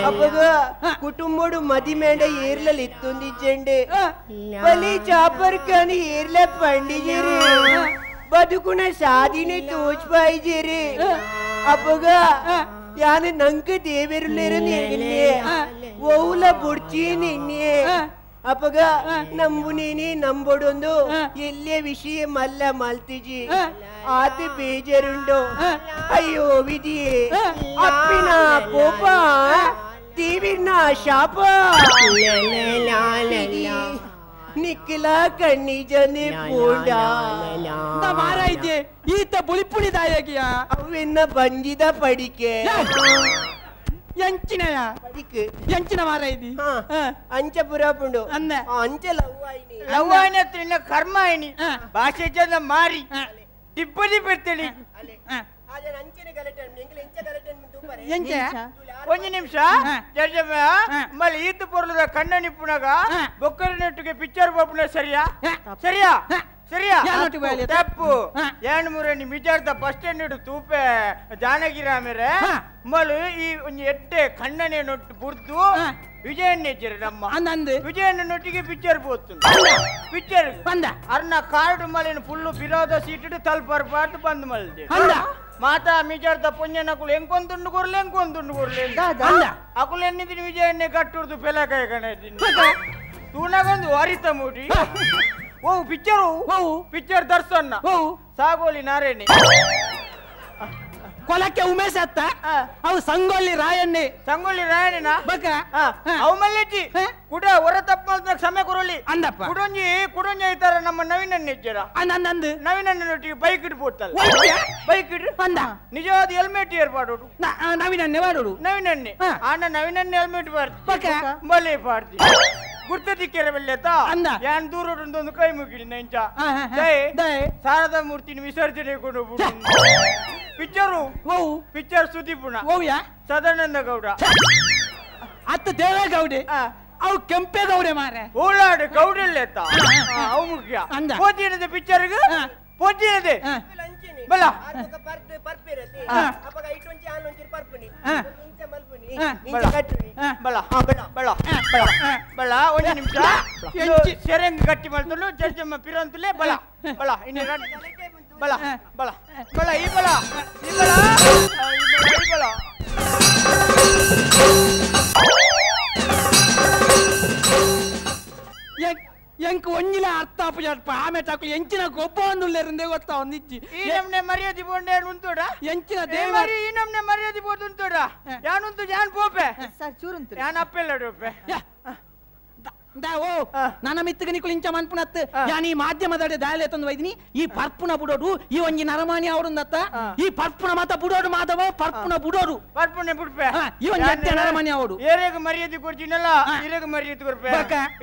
అప్పగ కుటుంబుడు మది మేడ ఏర్లలు ఎత్తుందిచ్చండి బలి చాపర్ కానీ ఏర్ల పండిజిరి బతుకున సాధిని తోచిపాయిజిరి అప్పగ ಯಾನ ನಂಕ ದೇವರುಲೇರು ನಿನ್ನೆ ಓವುಲ ಬುಡ್ಚಿ ನಿನ್ನೆ ಅಪ್ಪಗ ನಂಬು ನೀನಿ ನಂಬೊಡೊಂದು ಎಲ್ಲೇ ವಿಷಯ ಮಲ್ಲ ಮಲ್ತಿಜಿ ಆತ ಬೇಜರುಂಡು ಅಯ್ಯೋ ವಿಧಿ ಅಪ್ಪಿನ ಕೋಪ ತೀವಿನ ಶಾಪ ನಿಖಿಲ ಕಣ್ಣಿಜನೆ ಪೋಂಡ ಮಾರಾಯ್ತೆ ಈತ ಬುಳಿಪುಳಿದಾಯಗಿಯ ಅವೆನ್ನ ಬಂದಿದ ಪಡಿಕೆ ಎಂಚಿನಯ ಪಡಿಕೆ ಎಂಚಿನ ಮಾರಾಯ್ತಿ ಅಂಚ ಪುರಾಪುಂಡು ಅಂದ ಅಂಚ ಲವ್ ಆಯ್ನಿ ಇನ್ನ ಕರ್ಮ ಆಯ್ನಿ ಭಾಷೆ ಚಂದ ಮಾರಿ ಟಿಪ್ಪದಿ ಬೆತ್ತಳಿ ಒಂದು ನಿಮಿಷ ಜಡ್ಜಮ್ಮ ಮళ్ళీ ಈತ ಪೊರ್ಲದ ಕಣ್ಣ ನಿಪ್ಪುನಾಗ ಬೊಕ್ಕರ ನೆಟ್ಟಿಗೆ ಪಿಕ್ಚರ್ ಪೋಪುನ ಸರಿಯಾ ಸರಿಯಾ ಸರಿಯಾ ತಪ್ಪು ಎರಡು ಮೂರು ನಿಜಾರ್ಥ ಬಸ್ ಸ್ಟ್ಯಾಂಡ್ ಇಡು ತೂಪೆ ಜಾನಗಿರಾಮೇರೆ ಮಳು ಈ ಒಂದು ಎಟ್ಟೆ ಕಣ್ಣನೆ ನೊಟ್ಟು ಬುರ್ದು ವಿಜಯನ್ನೇ ನಮ್ಮ ವಿಜಯನ್ನ ನೊಟ್ಟಿಗೆ ಪಿಕ್ಚರ್ పోతుంది ಪಿಕ್ಚರ್ ಬಂದ ಅರ್ನ ಕಾರ್ಡ್ ಮಳಿನ ಫುಲ್ಲು ವಿರೋಧ ಸೀಟು ತಲ್ಪರ್ಪಾటు ಬಂದು ಮಲ್ದೆ ಮಾತಾ ಮಿಜಾರ್ದ ಪುಣ್ಯನಕುಲು ಎಂಕೊಂದುಂಡು ಕೊರ್ಲೆ ಅಕುಲು ಎನ್ನಿದಿನಿ ವಿಜಯನ್ನೇ ಕಟ್ಟುರ್ದು ಪೆಲಕಾಯ ಕಣದಿನಿ ತೂನಗೊಂದು ಹರಿತ ಮೂಡಿ ಓ ಪಿಕ್ಚರ್ ದರ್ಶನ ಸಾಗೋಲಿ ನಾರಾಯಣಿ ಕೊಲಕ್ಕೆ ಉಮೇಶ್ ಅತ್ತ ಅವು ಸಂಗೊಳ್ಳಿ ರಾಯಣ್ಣ ಬಕ ಅವು ಮಲ್ಲೆಜ್ಜಿ ಕುಡ ಹೊರ ತಪ್ಪ ಸಮಯ ಕೊರಲಿ ಅಂದಪ್ಪ ಕುಡೊಂಜಿ ಐತಾರ ನಮ್ಮ ನವೀನನ್ನ ಹೆಜ್ಜರ ನಂದು ನವೀನನ್ನೊಟ್ಟಿಗೆ ಬೈಕ್ ಇಟ್ಟು ಪೋಡ್ತಲ್ಲ ಬೈಕ್ ಇಟ್ಟು ಅಂದ ನಿಜವಾದ ಹೆಲ್ಮೆಟ್ ಏರ್ಪಾಡು ನವೀನನ್ನೇ ಮಾಡೋಡು ನವೀನನ್ನೇ ಹೆಲ್ಮೆಟ್ ಬಾರ್ದು ಬಕ ಬಲೆ ಬಾರ್ದು ಗುರ್ತದಿಕ್ಕೇರ ಬೆಲ್ಲೆತ ಅಂದ ಯಾನ್ ದೂರ ಒಂದು ಕೈ ಮುಗಿಡಿ ನಂಚ ಶಾರದಾ ಮೂರ್ತಿನ ವಿಸರ್ಜನೆ ಕೊಂಡು ಪಿಕ್ಚರ್ ಸುದೀಪುಣ ಸದಾನಂದ ಗೌಡ ಅತ್ತ ದೇವೇಗೌಡೆ ಅವು ಕೆಂಪೇಗೌಡೆ ಮಾರೆ ಓಲಾಡು ಗೌಡಲ್ಲೆತ್ತ ಅವು ಮುಖ್ಯ ಪೋತಿನದೆ ಪಿಕ್ಚರ್ಗೆ ಪೋತಿನದೆ ಬಲ ಬಳ ಒಂದು ನಿಮಿಷ ಸೆರೆಂಗ್ ಗಟ್ಟಿ ಮಾಡ್ತಲು ಜಡ್ಜಮ್ಮ ಪಿರಂತಲೇ ಬಳ ಇನ್ನು ಬಳ ಈ ಬಳ ಎಂಕ್ ಒಂಜಿಲ ಅರ್ಥ ಅಪ್ಪ ಆಮೆ ಟಾಕಲು ಎಂಚಿನ ಗೊಬ್ಬ ಒಂದುಲ್ಲೇರಿಂದೆ ಗೊತ್ತಾ ಒಂದಿಚ್ಚಿ ಈ ನಮ್ನೆ ಮರ್ಯಾದೆ ಬೋಂಡೆ ಉಂಟೋಡ ಎಂಚಿನ ದೇವರಿ ಈ ನಮ್ನೆ ಮರ್ಯಾದೆ ಬೋದ್ ಉಂಟೋಡ ಯಾನುಂಟು ಜಾನ್ ಪೋಪೆ ಸರ್ ಚೂರುಂತು ಯಾನ್ ಅಪ್ಪೆಲ್ಲ ಡೋಪೆ ನನ್ನ ಮಿತ್ತಗ ನಿಕುಲು ಇಂಚ ಮನ್ಪುನತ್ ಯಾನ್ ಈ ಮಾಧ್ಯಮದ ದಾಳಿ ತಂದು ವೈದಿನಿ ಈ ಪರ್ಪುನ ಬುಡೋಡು ಈ ಒಂಜಿ ನರಮಾನಿ ಅವರುಂದತ್ತ ಈ ಪರ್ಪುನ ಮಾತ ಬುಡೋಡು ಮಾಧವ ಪರ್ಪುನ ಬುಡೋಡು ಪರ್ಪುನೆ ಬಿಡ್ಪೆ ಈ ಒಂಜಿ ಅತ್ತೆ ನರಮಾನಿ ಅವಡು ಏರೆಗ ಮರ್ಯಾದೆ ಕೊಡ್ತೀನಲ್ಲ ಇರೆಗ ಮರ್ಯಾದೆ ಕೊಡ್ಪೆ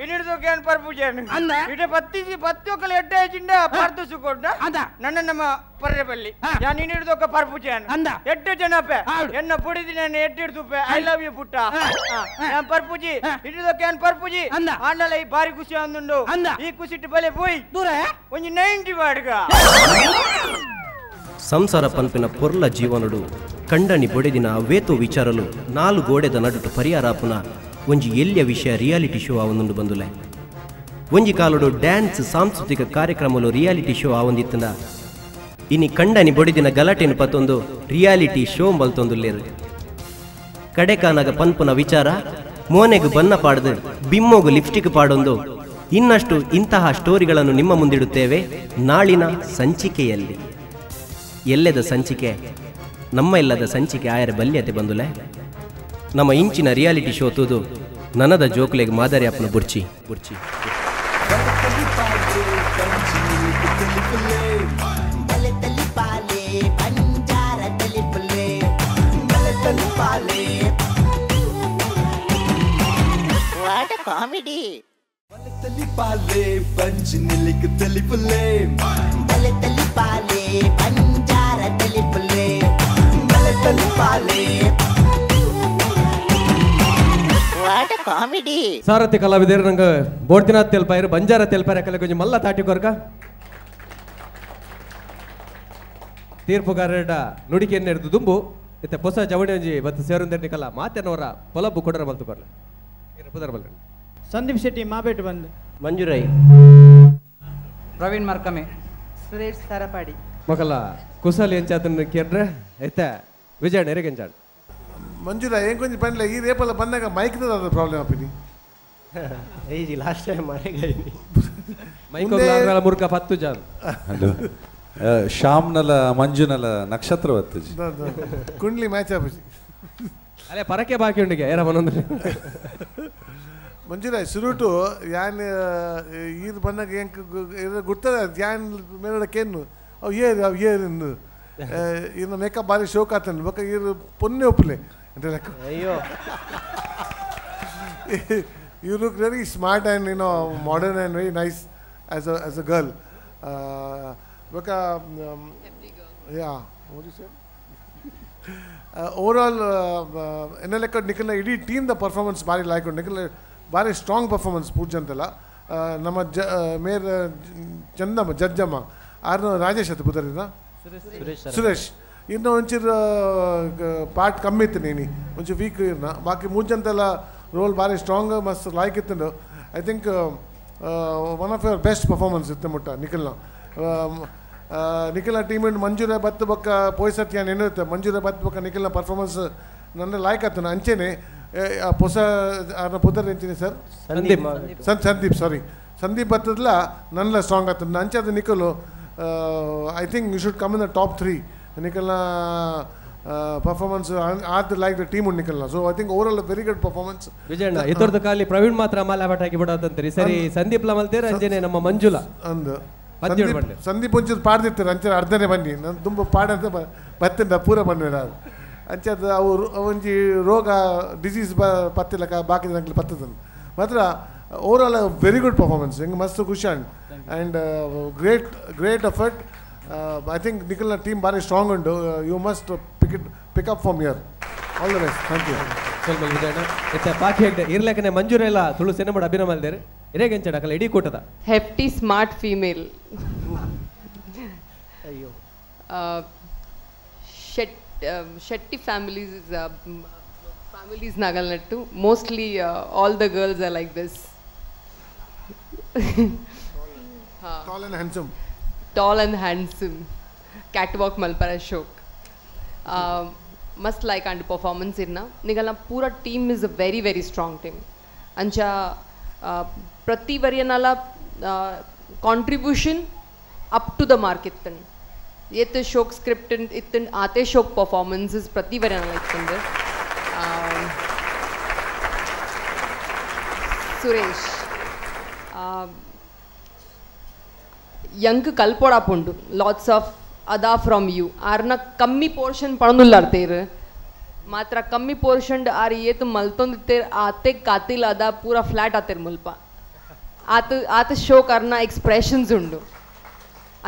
ಇನ್ನಿಡ್ದೋಕೆ ಏನ್ ಪರ್ಪುಜೇನು ಅಂದ ಇಡೆ ಪತ್ತಿ ಒಕ್ಕಲ ಎಡ್ಡೆ ಚಿಂಡ ಪಾರ್ದು ಸುಕೊಂಡ ಅಂದ ನನ್ನ ನಮ್ಮ ಪರ್ರೆಬಲ್ಲಿ ಯಾನ್ ಇನ್ನಿಡ್ದೋಕ ಪರ್ಪುಜೇನು ಅಂದ ಎಡ್ಡೆ ಜನಪೆ ಎನ್ನ ಪುಡಿದಿ ನಾನು ಎಡ್ಡಿಡ್ದುಪೆ ಐ ಲವ್ ಯು ಪುಟ್ಟ ಯಾನ್ ಪರ್ಪುಜಿ ಇನ್ನಿಡ್ದೋಕೆ ಏನ್ ಪರ್ಪುಜಿ ಅಂದ ಆಂಡಲ ಈ ಬಾರಿ ಖುಷಿ ಅಂದುಂಡು ಅಂದ ಈ ಖುಷಿಟ್ಟು ಬಲೆ పోయి ದೂರ ಒಂಜಿ 90 ವಾಡ್ಗ ಸಂಸಾರ ಪನ್ಪಿನ ಪೊರ್ಲ ಜೀವನುಡು ಕಂಡನಿ ಬೊಡೆದಿನ ವೇತು ವಿಚಾರಲು 4 ಗೋಡೆದ ನಡುಟು ಪರಿಹಾರಾಪುನ ಒಂಜಿ ಎಲ್ಯ ವಿಷಯ ರಿಯಾಲಿಟಿ ಶೋ ಆವೊಂದುಂಡು ಬಂದುಲೆ ಒಂಜಿ ಕಾಲುಡು ಡ್ಯಾನ್ಸ್ ಸಾಂಸ್ಕೃತಿಕ ಕಾರ್ಯಕ್ರಮಲು ರಿಯಾಲಿಟಿ ಶೋ ಆವೊಂದಿತ್ತಂದ ಇನಿ ಕಂಡನಿ ಬೊಡೆದಿನ ಗಲಾಟೆನ ಪತ್ತೊಂದು ರಿಯಾಲಿಟಿ ಶೋ ಮಲ್ತೊಂದುಲ್ಲೇರು ಕಡೆಕಾನಾಗ ಪನ್ಪುನ ವಿಚಾರ ಮೋನೆಗು ಬನ್ನ ಪಾಡ್ದು ಬಿಮ್ಮೋಗು ಲಿಪ್ಸ್ಟಿಕ್ ಪಾಡೊಂದು ಇನ್ನಷ್ಟು ಇಂತಹ ಸ್ಟೋರಿಗಳನ್ನು ನಿಮ್ಮ ಮುಂದಿಡುತ್ತೇವೆ ನಾಳಿನ ಸಂಚಿಕೆಯಲ್ಲಿ. ಎಲ್ಲೆದ ಸಂಚಿಕೆ ನಮ್ಮ ಇಲ್ಲದ ಸಂಚಿಕೆ ಆಯರ ಬಲ್ಯತೆ ಬಂದುಲೆ ನಮ್ಮ ಇಂಚಿನ ರಿಯಾಲಿಟಿ ಶೋ ತೂದು ನನದ ಜೋಕ್ಲೆಗೆ ಮಾದರಿ ಅಪ್ಪನ ಬುರ್ಚಿ What a comedy! Tali-pale, panchinilik tali-pale. Tali-pale, panjara tali-pale. Tali-pale. What a comedy! ಸಾರಥಿ ಕಲಾವಿದರು ನಂಗೆ ಬೋಡ್ತಿನಾಥ್ ತೆಲ್ಪಾಯರು ಬಂಜಾರ ತೆಲ್ಪಾಯರ ಕಲೆ ಕೊಂಚ ಮಲ್ಲ ತಾಟಿ ಕೊರ್ಕ ತೀರ್ಪುಗಾರರ ನುಡಿಕೆಯನ್ನು ಹಿಡಿದು ದುಂಬು ಇತ್ತೆ ಹೊಸ ಜವಣಿ ಬತ್ತು ಸೇರುಂದೆರ್ನಿಕಲ್ಲ ಮಾತೆನವರ ಪೊಲಬು ಕೊಡರ ಮಲ್ತು ಕೊರ್ಲೆ ಪುದರ್ ಬಲ್ಲೆ ಸಂದೀಪ್ ಶೆಟ್ಟಿ ಮಾಬೇಟ್ ಬಂದು ಮಂಜುರೈ ಪ್ರವೀಣ್ ಮರ್ಕಮೆ ಸುರೇಶ್ ಸರಪಾಡಿ ಮಕಲ್ಲ ಕುಸಲಿ ಎಂಚಾತನ ಕೇರ್ರೆ ಐತೆ ವಿಜಯ ನೆರೆಗೆಂಚಾಡ್ ಮಂಜುರ ಏನ್ ಕೊಂಚ ಪಂಡ್ಲೆ ಈ ರೇಪಲ್ಲ ಬಂದಾಗ ಮೈಕ್ ಪ್ರಾಬ್ಲಮ್ ಆಪಿನಿ ಈ ಲಾಸ್ಟ್ ಟೈಮ್ ಮರೆಗೈನಿ ಮೈಕೋಗ್ಲಾರ ಮುರ್ಕ 10 ಜಾನ್ ಹಲೋ ಶ್ಯಾಮ್ನಲ ಮಂಜುನಲ ನಕ್ಷತ್ರ ಬತ್ತಜಿ ಕುಂಡ್ಲಿ ಮ್ಯಾಚ್ ಆಪಿ ಅಲೆ ಪರಕೆ ಬಾಕಿ ಉಂಡಿಗೆ ಏರ ಮನೊಂದ್ರೆ ಮಂಜುರ ಶುರುಟು ಯಾನ್ ಈದ್ ಬಂದಾಗ ಏನ್ ಗುರ್ತದ ಯಾನ್ ಮೇಲಡಕ್ಕೇನು ಅವು ಏರು ಇನ್ನು ಮೇಕಪ್ ಬಾರಿ ಶೋಕ್ ಆತನ್ ಬೊಕ್ಕ ಇರು ಪೊನ್ನೆ ಒಪ್ಪಲೆ ಅಂತ ಲೆಕ್ಕ ಅಯ್ಯೋ you look very smart and modern and very nice as a girl. Yeah, what do you say? Overall, Nicola, idy team the performance bari like Nicola, bari strong performance Pujantala. Nama Mayor Chandama Jajjama, Arno Rajesh at Putarina Suresh. ಇನ್ನು ಒಂಚೂರು part ಕಮ್ಮಿ ಇತ್ತು ನೀನು ಒಂಚೂರು weak ಇರ್ನ ಬಾಕಿ ಮುಂಚಂತೆಲ್ಲ roll ಭಾರಿ strong ಮಸ್ತ್ ಲಾಯ್ಕ್ ಇತ್ತು I think one of your best performance ಇತ್ತು ಮುಟ್ಟ ನಿಖಿಲ್ನ ಟೀಮ್ ಇಂಡ್ ಮಂಜೂರ ಬತ್ತು ಬಕ್ಕ ಪೋಯ್ಸತ್ ಏನು ಏನಿರುತ್ತೆ ಮಂಜೂರ ಬತ್ತು ಬಕ್ಕ ನಿಖಿಲ್ನ ಪರ್ಫಾರ್ಮೆನ್ಸ್ ನನ್ನ ಲಾಯ್ಕ್ ಆತನ ಅಂಚೆನೆ ಹೊಸ ಪುದರ್ ಎಂಚಿನಿ ಸರ್ ಸಂದೀಪ್ ಸಾರಿ ಸಂದೀಪ್ ಬತ್ತದಲ್ಲ ನನ್ನ ಸ್ಟ್ರಾಂಗ್ ಆಗ್ತದೆ ಅಂಚೆ ಅದು ನಿಖಲು I think you should come in the top 3 Nicola performance like the team on Nicola. So I think overall a very good performance. Vijayanna ಇತರದ ಕಾಲಿ ಪ್ರವೀಣ್ ಮಾತ್ರ ಮಾಲ ಬಟಾಕಿ ಬಿಡೋದಂತ್ರಿ ಸರಿ ಸಂದೀಪ್ ಲಮಲ್ತೇರ ಅಂಜನೆ ನಮ್ಮ ಮಂಜುಳಾ ಅಂದ ಸಂದೀಪ್ ಒಂಚೂರು ಪಾಡ್ದಿರ್ತಾರೆ ಅಂಚೆ ಅರ್ಧನೇ ಬನ್ನಿ ನಾನು ತುಂಬ ಪಾಡಂತ ಬತ್ತಿಂದ ಪೂರ ಬಂದಿರ ಅಂಚದ ಅವರು ಒಂಜಿ ರೋಗ ಡಿಸೀಸ್ ಪತ್ತಿಲ್ಲ ಬಾಕಿ ಜನಕ್ಕೆ ಪತ್ತದ ಮಾತ್ರ ಓವರಾಲ್ ವೆರಿ ಗುಡ್ ಪರ್ಫಾರ್ಮೆನ್ಸ್ ಹೆಂಗೆ ಮಸ್ತ್ ಖುಷಿ and great effort. I think Nicola team very strong and you must pick up from here. All the best. Thank you. ಸ್ವಲ್ಪ ವಿಜಯಣ್ಣ ಇತ್ತ ಬಾಕಿ ಹೇಗಿದೆ ಇರ್ಲಕ್ಕನೆ ಮಂಜೂರೆಲ್ಲ ತುಳು ಸೆನ್ನಮಡ ಅಭಿನಯ ಮಾಡಿದ್ದಾರೆ ಇರೇಗೆಂಚಡಕಲ್ಲ ಇಡೀ ಕೂಟದ hefty smart female ಅಯ್ಯೋ Shetty families nagalnattu mostly all the girls are like this. Tall and handsome catwalk malpara shok must like and performance irna nigalna pura team is a very very strong team ancha prati varyanala contribution up to the mark ittan yet shok script ittan ate shok performances prati varyanala ittande Suresh young ಕಲ್ಪೊಡಾಪುಂಡು lots of ಅದಾ from you ಆರ್ನ ಕಮ್ಮಿ portion ಪಣದುಲ್ಲಾಡ್ತೇರು ಮಾತ್ರ ಕಮ್ಮಿ portion R ಏತ್ ಮಲ್ತೊಂದಿತ್ತೇರ್ ಆತೆ ಕಾತಿಲ್ ಅದ ಪೂರ flat ಆತೇರ್ ಮುಲ್ಪ ಆತ ಶೋಕ್ ಅರ್ನ ಎಕ್ಸ್ಪ್ರೆಷನ್ಸ್ ಉಂಡು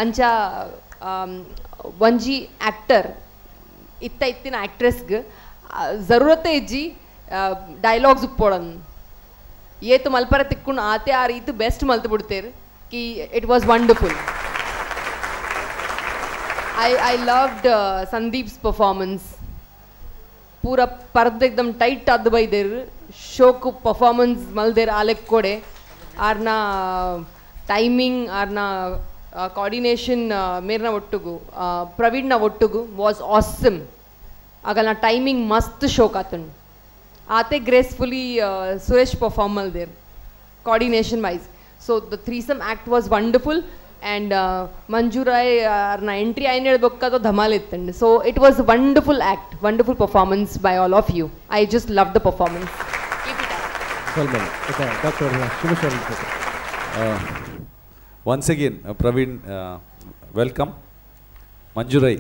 ಅಂಚ ಒಂಜಿ ಆ್ಯಕ್ಟರ್ ಇತ್ತಿನ ಆ್ಯಕ್ಟ್ರೆಸ್ಗೆ ಜರೂರತೆ ಇಜ್ಜಿ ಡೈಲಾಗ್ಸ್ ಉಪ್ಪೋಡನ್ ಏತ್ ಮಲ್ಪರ ತಿಕ್ಕೊಂಡು ಆತೆ ಆ ರೀತಿ ಬೆಸ್ಟ್ ಮಲ್ತು ಬಿಡ್ತೇರು कि it was wonderful. I loved Sandeep's performance. पूरा पर्द एकदम टाइट आद by there show को performance mal there alek kode arna timing arna coordination merna ottugu Praveen na ottugu was awesome. agalna timing mast show katun ate gracefully Suresh performal there coordination wise. So the threesome act was wonderful and Manjurai na entry ayin helbekka to dhamal ittandi. So it was a wonderful act, wonderful performance by all of you. I just loved the performance. Keep it up. Salman, okay, Dr. Shubhashwar. Once again, Praveen, welcome. Manjurai,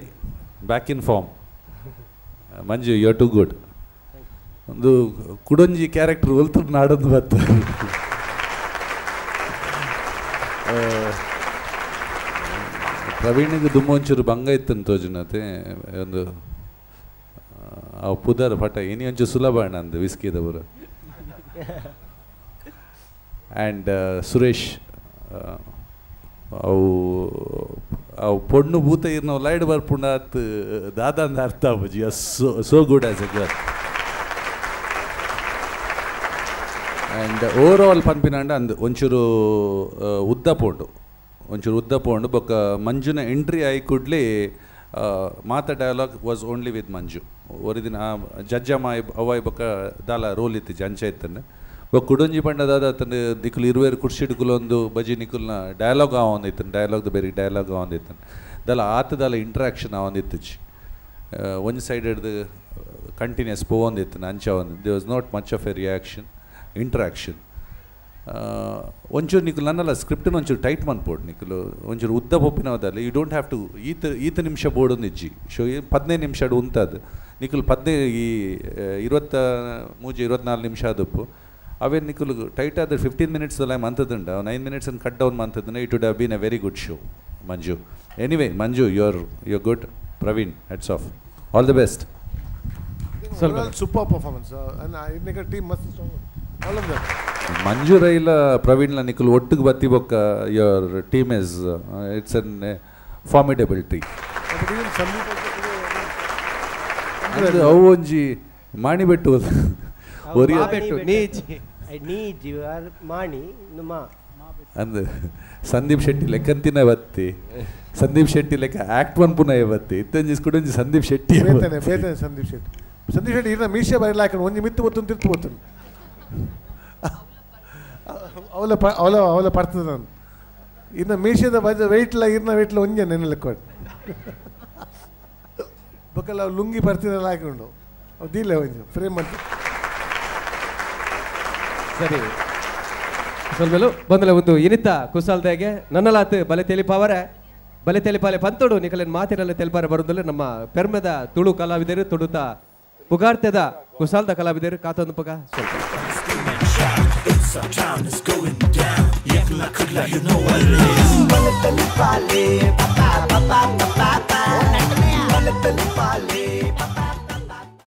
back in form. Manju, you are too good. ಒಂದು ಕುಡಂಜಿ character ಒಲ್ತು ನಾಡೋದು ಬತ್ತು ಪ್ರವೀಣಿಗೆ ದುಮ್ಮ ಒಂಚೂರು ಭಂಗ ಇತ್ತಂತ ತೋಜುನತೆ ಒಂದು ಅವು ಪುದರ್ ಪಟ ಇನಿ ಒಂಚೂರು ಸುಲಭ ಅಂದು ವಿಸ್ಕಿದ ಬರ ಆ್ಯಂಡ್ ಸುರೇಶ್ ಅವು ಪೊಣ್ಣು ಭೂತ ಇರ್ನ ಲೈಡ್ ಬರ್ಪುಂಡ ಅತ್ ದಾದಂದ ಅರ್ಥ ಬಜಿ so good as a girl. And over all ಪನ್ಪಿನಾಂಡ ಅಂದ್ ಒಂಚೂರು ಉದ್ದ ಪೋಂಡು ಬೊಕ್ಕ ಮಂಜುನ ಎಂಟ್ರಿ ಆಯ್ ಕೂಡಲೇ ಮಾತ ಡಯಲಾಗ್ ವಾಸ್ ಓನ್ಲಿ ವಿತ್ ಮಂಜು. ಒಂದು ದಿನ ಜಜ್ಜಮ್ಮ ಅವಾಯ್ ಬೊಕ್ಕ ದಾಲ ರೋಲ್ ಇತ್ತು ಅಂಚ ಇತ್ತಂಡೆ ಬೊಕ್ಕ ಕುಡೊಂಜಿ ಪಂಡದಾದ ಅತಂದು ನಿಕುಲು ಇರುವೇರು ಕುರ್ಸಿಡ್ಕುಲೊಂದು ಬಜಿ ನಿಕುಲ್ನ ಡಯಲಾಗ್ ಆವೊಂದಿತ್ತು, ಡಯಲಾಗ್ದು ಬೇರೆ ಡಯಲಾಗ್ ಆವೊಂದಿತ್ತು ದಾಲ ಆತದಾಲ ಇಂಟ್ರಾಕ್ಷನ್ ಆವೊಂದಿತ್ತು. ಒಂದು ಸೈಡೆಡ್ದು ಕಂಟಿನ್ಯೂಸ್ ಪೋವೊಂದಿತ್ತು ಅಂಚ ಒಂದು they was not much of A reaction interaction. ಒಂಚೂರು ನಿಕುಲು ನನ್ನಲ್ಲ ಸ್ಕ್ರಿಪ್ಟನ್ನು ಒಂಚೂರು ಟೈಟ್ ಮಾಡ್ಬೋದು ನಿಕುಲು ಒಂಚೂರು ಉದ್ದ ಪೊಪ್ಪಿನವದಲ್ಲಿ ಯು ಡೋಂಟ್ ಹ್ಯಾವ್ ಟು ಈತ ನಿಮಿಷ ಬೋರ್ಡೊಂದು ಇಜ್ಜಿ ಶೋ 15 ನಿಮಿಷ ಉಂತದು ನಿಕುಲು 23-24 ನಿಮಿಷ ಅದಪ್ಪು ಅವೇ ನಿಕುಲು ಟೈಟ್ ಆದ್ರೆ 15 ಮಿನಿಟ್ಸ್ದಲ್ಲ ಮಂತದುಂಡ 9 ಮಿನಿಟ್ಸ್ ಕಟ್ ಡೌನ್ ಮಂತದನ್ನ it would have been a very good show Manju. Anyway Manju you are good. Praveen hats off, all the best. Super performance and team ಮಸ್ತ್ strong all of them. Manju ರೈಲ ಪ್ರವೀಣ್ಲ ನಿಕುಲು ಒಟ್ಟಿಗೆ ಬತ್ತಿ ಬೊಕ್ಕ your team is it's an formidable team. ಅವು ಒಂಜಿ ಮಾಣಿಬೆಟ್ಟು ಅಂದ್ ಸಂದೀಪ್ ಶೆಟ್ಟಿ ಲೆಕ್ಕಂತಿನ ಬತ್ತಿ ಸಂದೀಪ್ ಶೆಟ್ಟಿ ಲೆಕ್ಕ ಆಕ್ಟ್ ಒನ್ ಪುನಃ ಬತ್ತಿ ಇತ್ತಂಜಿಸ್ಕೊಂಡೊಂಜಿ ಸಂದೀಪ್ ಶೆಟ್ಟಿ ಬೇತಾನೆ ಸಂದೀಪ್ ಶೆಟ್ಟಿ ಇರ್ನ ಮೀಸೆ ಬರಲಾಕ ಒಂಜಿ ಮಿತ್ತು ಬತ್ತು ತಿರ್ತು ಬತ್ತು ಅವಲ ಪಡ್ತದೆ ನಾನು ಇನ್ನು ಮೀಸದ ವೆಯ್ಟ್ಲ ಇರ್ನ ವೆಯ್ಟ್ಲ ಒಂಜ ನೆನಲೆಕ್ಕೊಟ್ಟು ಬೊಕ್ಕಲ್ಲ ಅವು ಲುಂಗಿ ಬರ್ತಿದ್ದಲ್ಲ ಹಾಕೊಂಡು ಅವು ದೀಲೆ ಒಂಜು ಫ್ರೇಮ್ ಮಾಡಿ ಸರಿ ಸ್ವಲ್ಪ ಬಂದಲ ಒಂದು ಇನಿತ ಕುಸಾಲ್ದಾಗೆ ನನ್ನಲಾತ್ ಬಲೆ ತೆಲಿಪಾಲೆ ಪಂತೋಡು ನಿಕಲಿನ ಮಾತಿನಲ್ಲಿ ತೆಲ್ಪಾರೆ ಬರುವುದಲ್ಲ ನಮ್ಮ ಪೆರ್ಮೆದ ತುಳು ಕಲಾವಿದರು ತೊಡುತ್ತಾ ಪುಗಾರ್ತೆದ ಕುಸಾಲ್ದ ಕಲಾವಿದರು ಕಾತೊಂದು ಪಗ ಸ್ವಲ್ಪ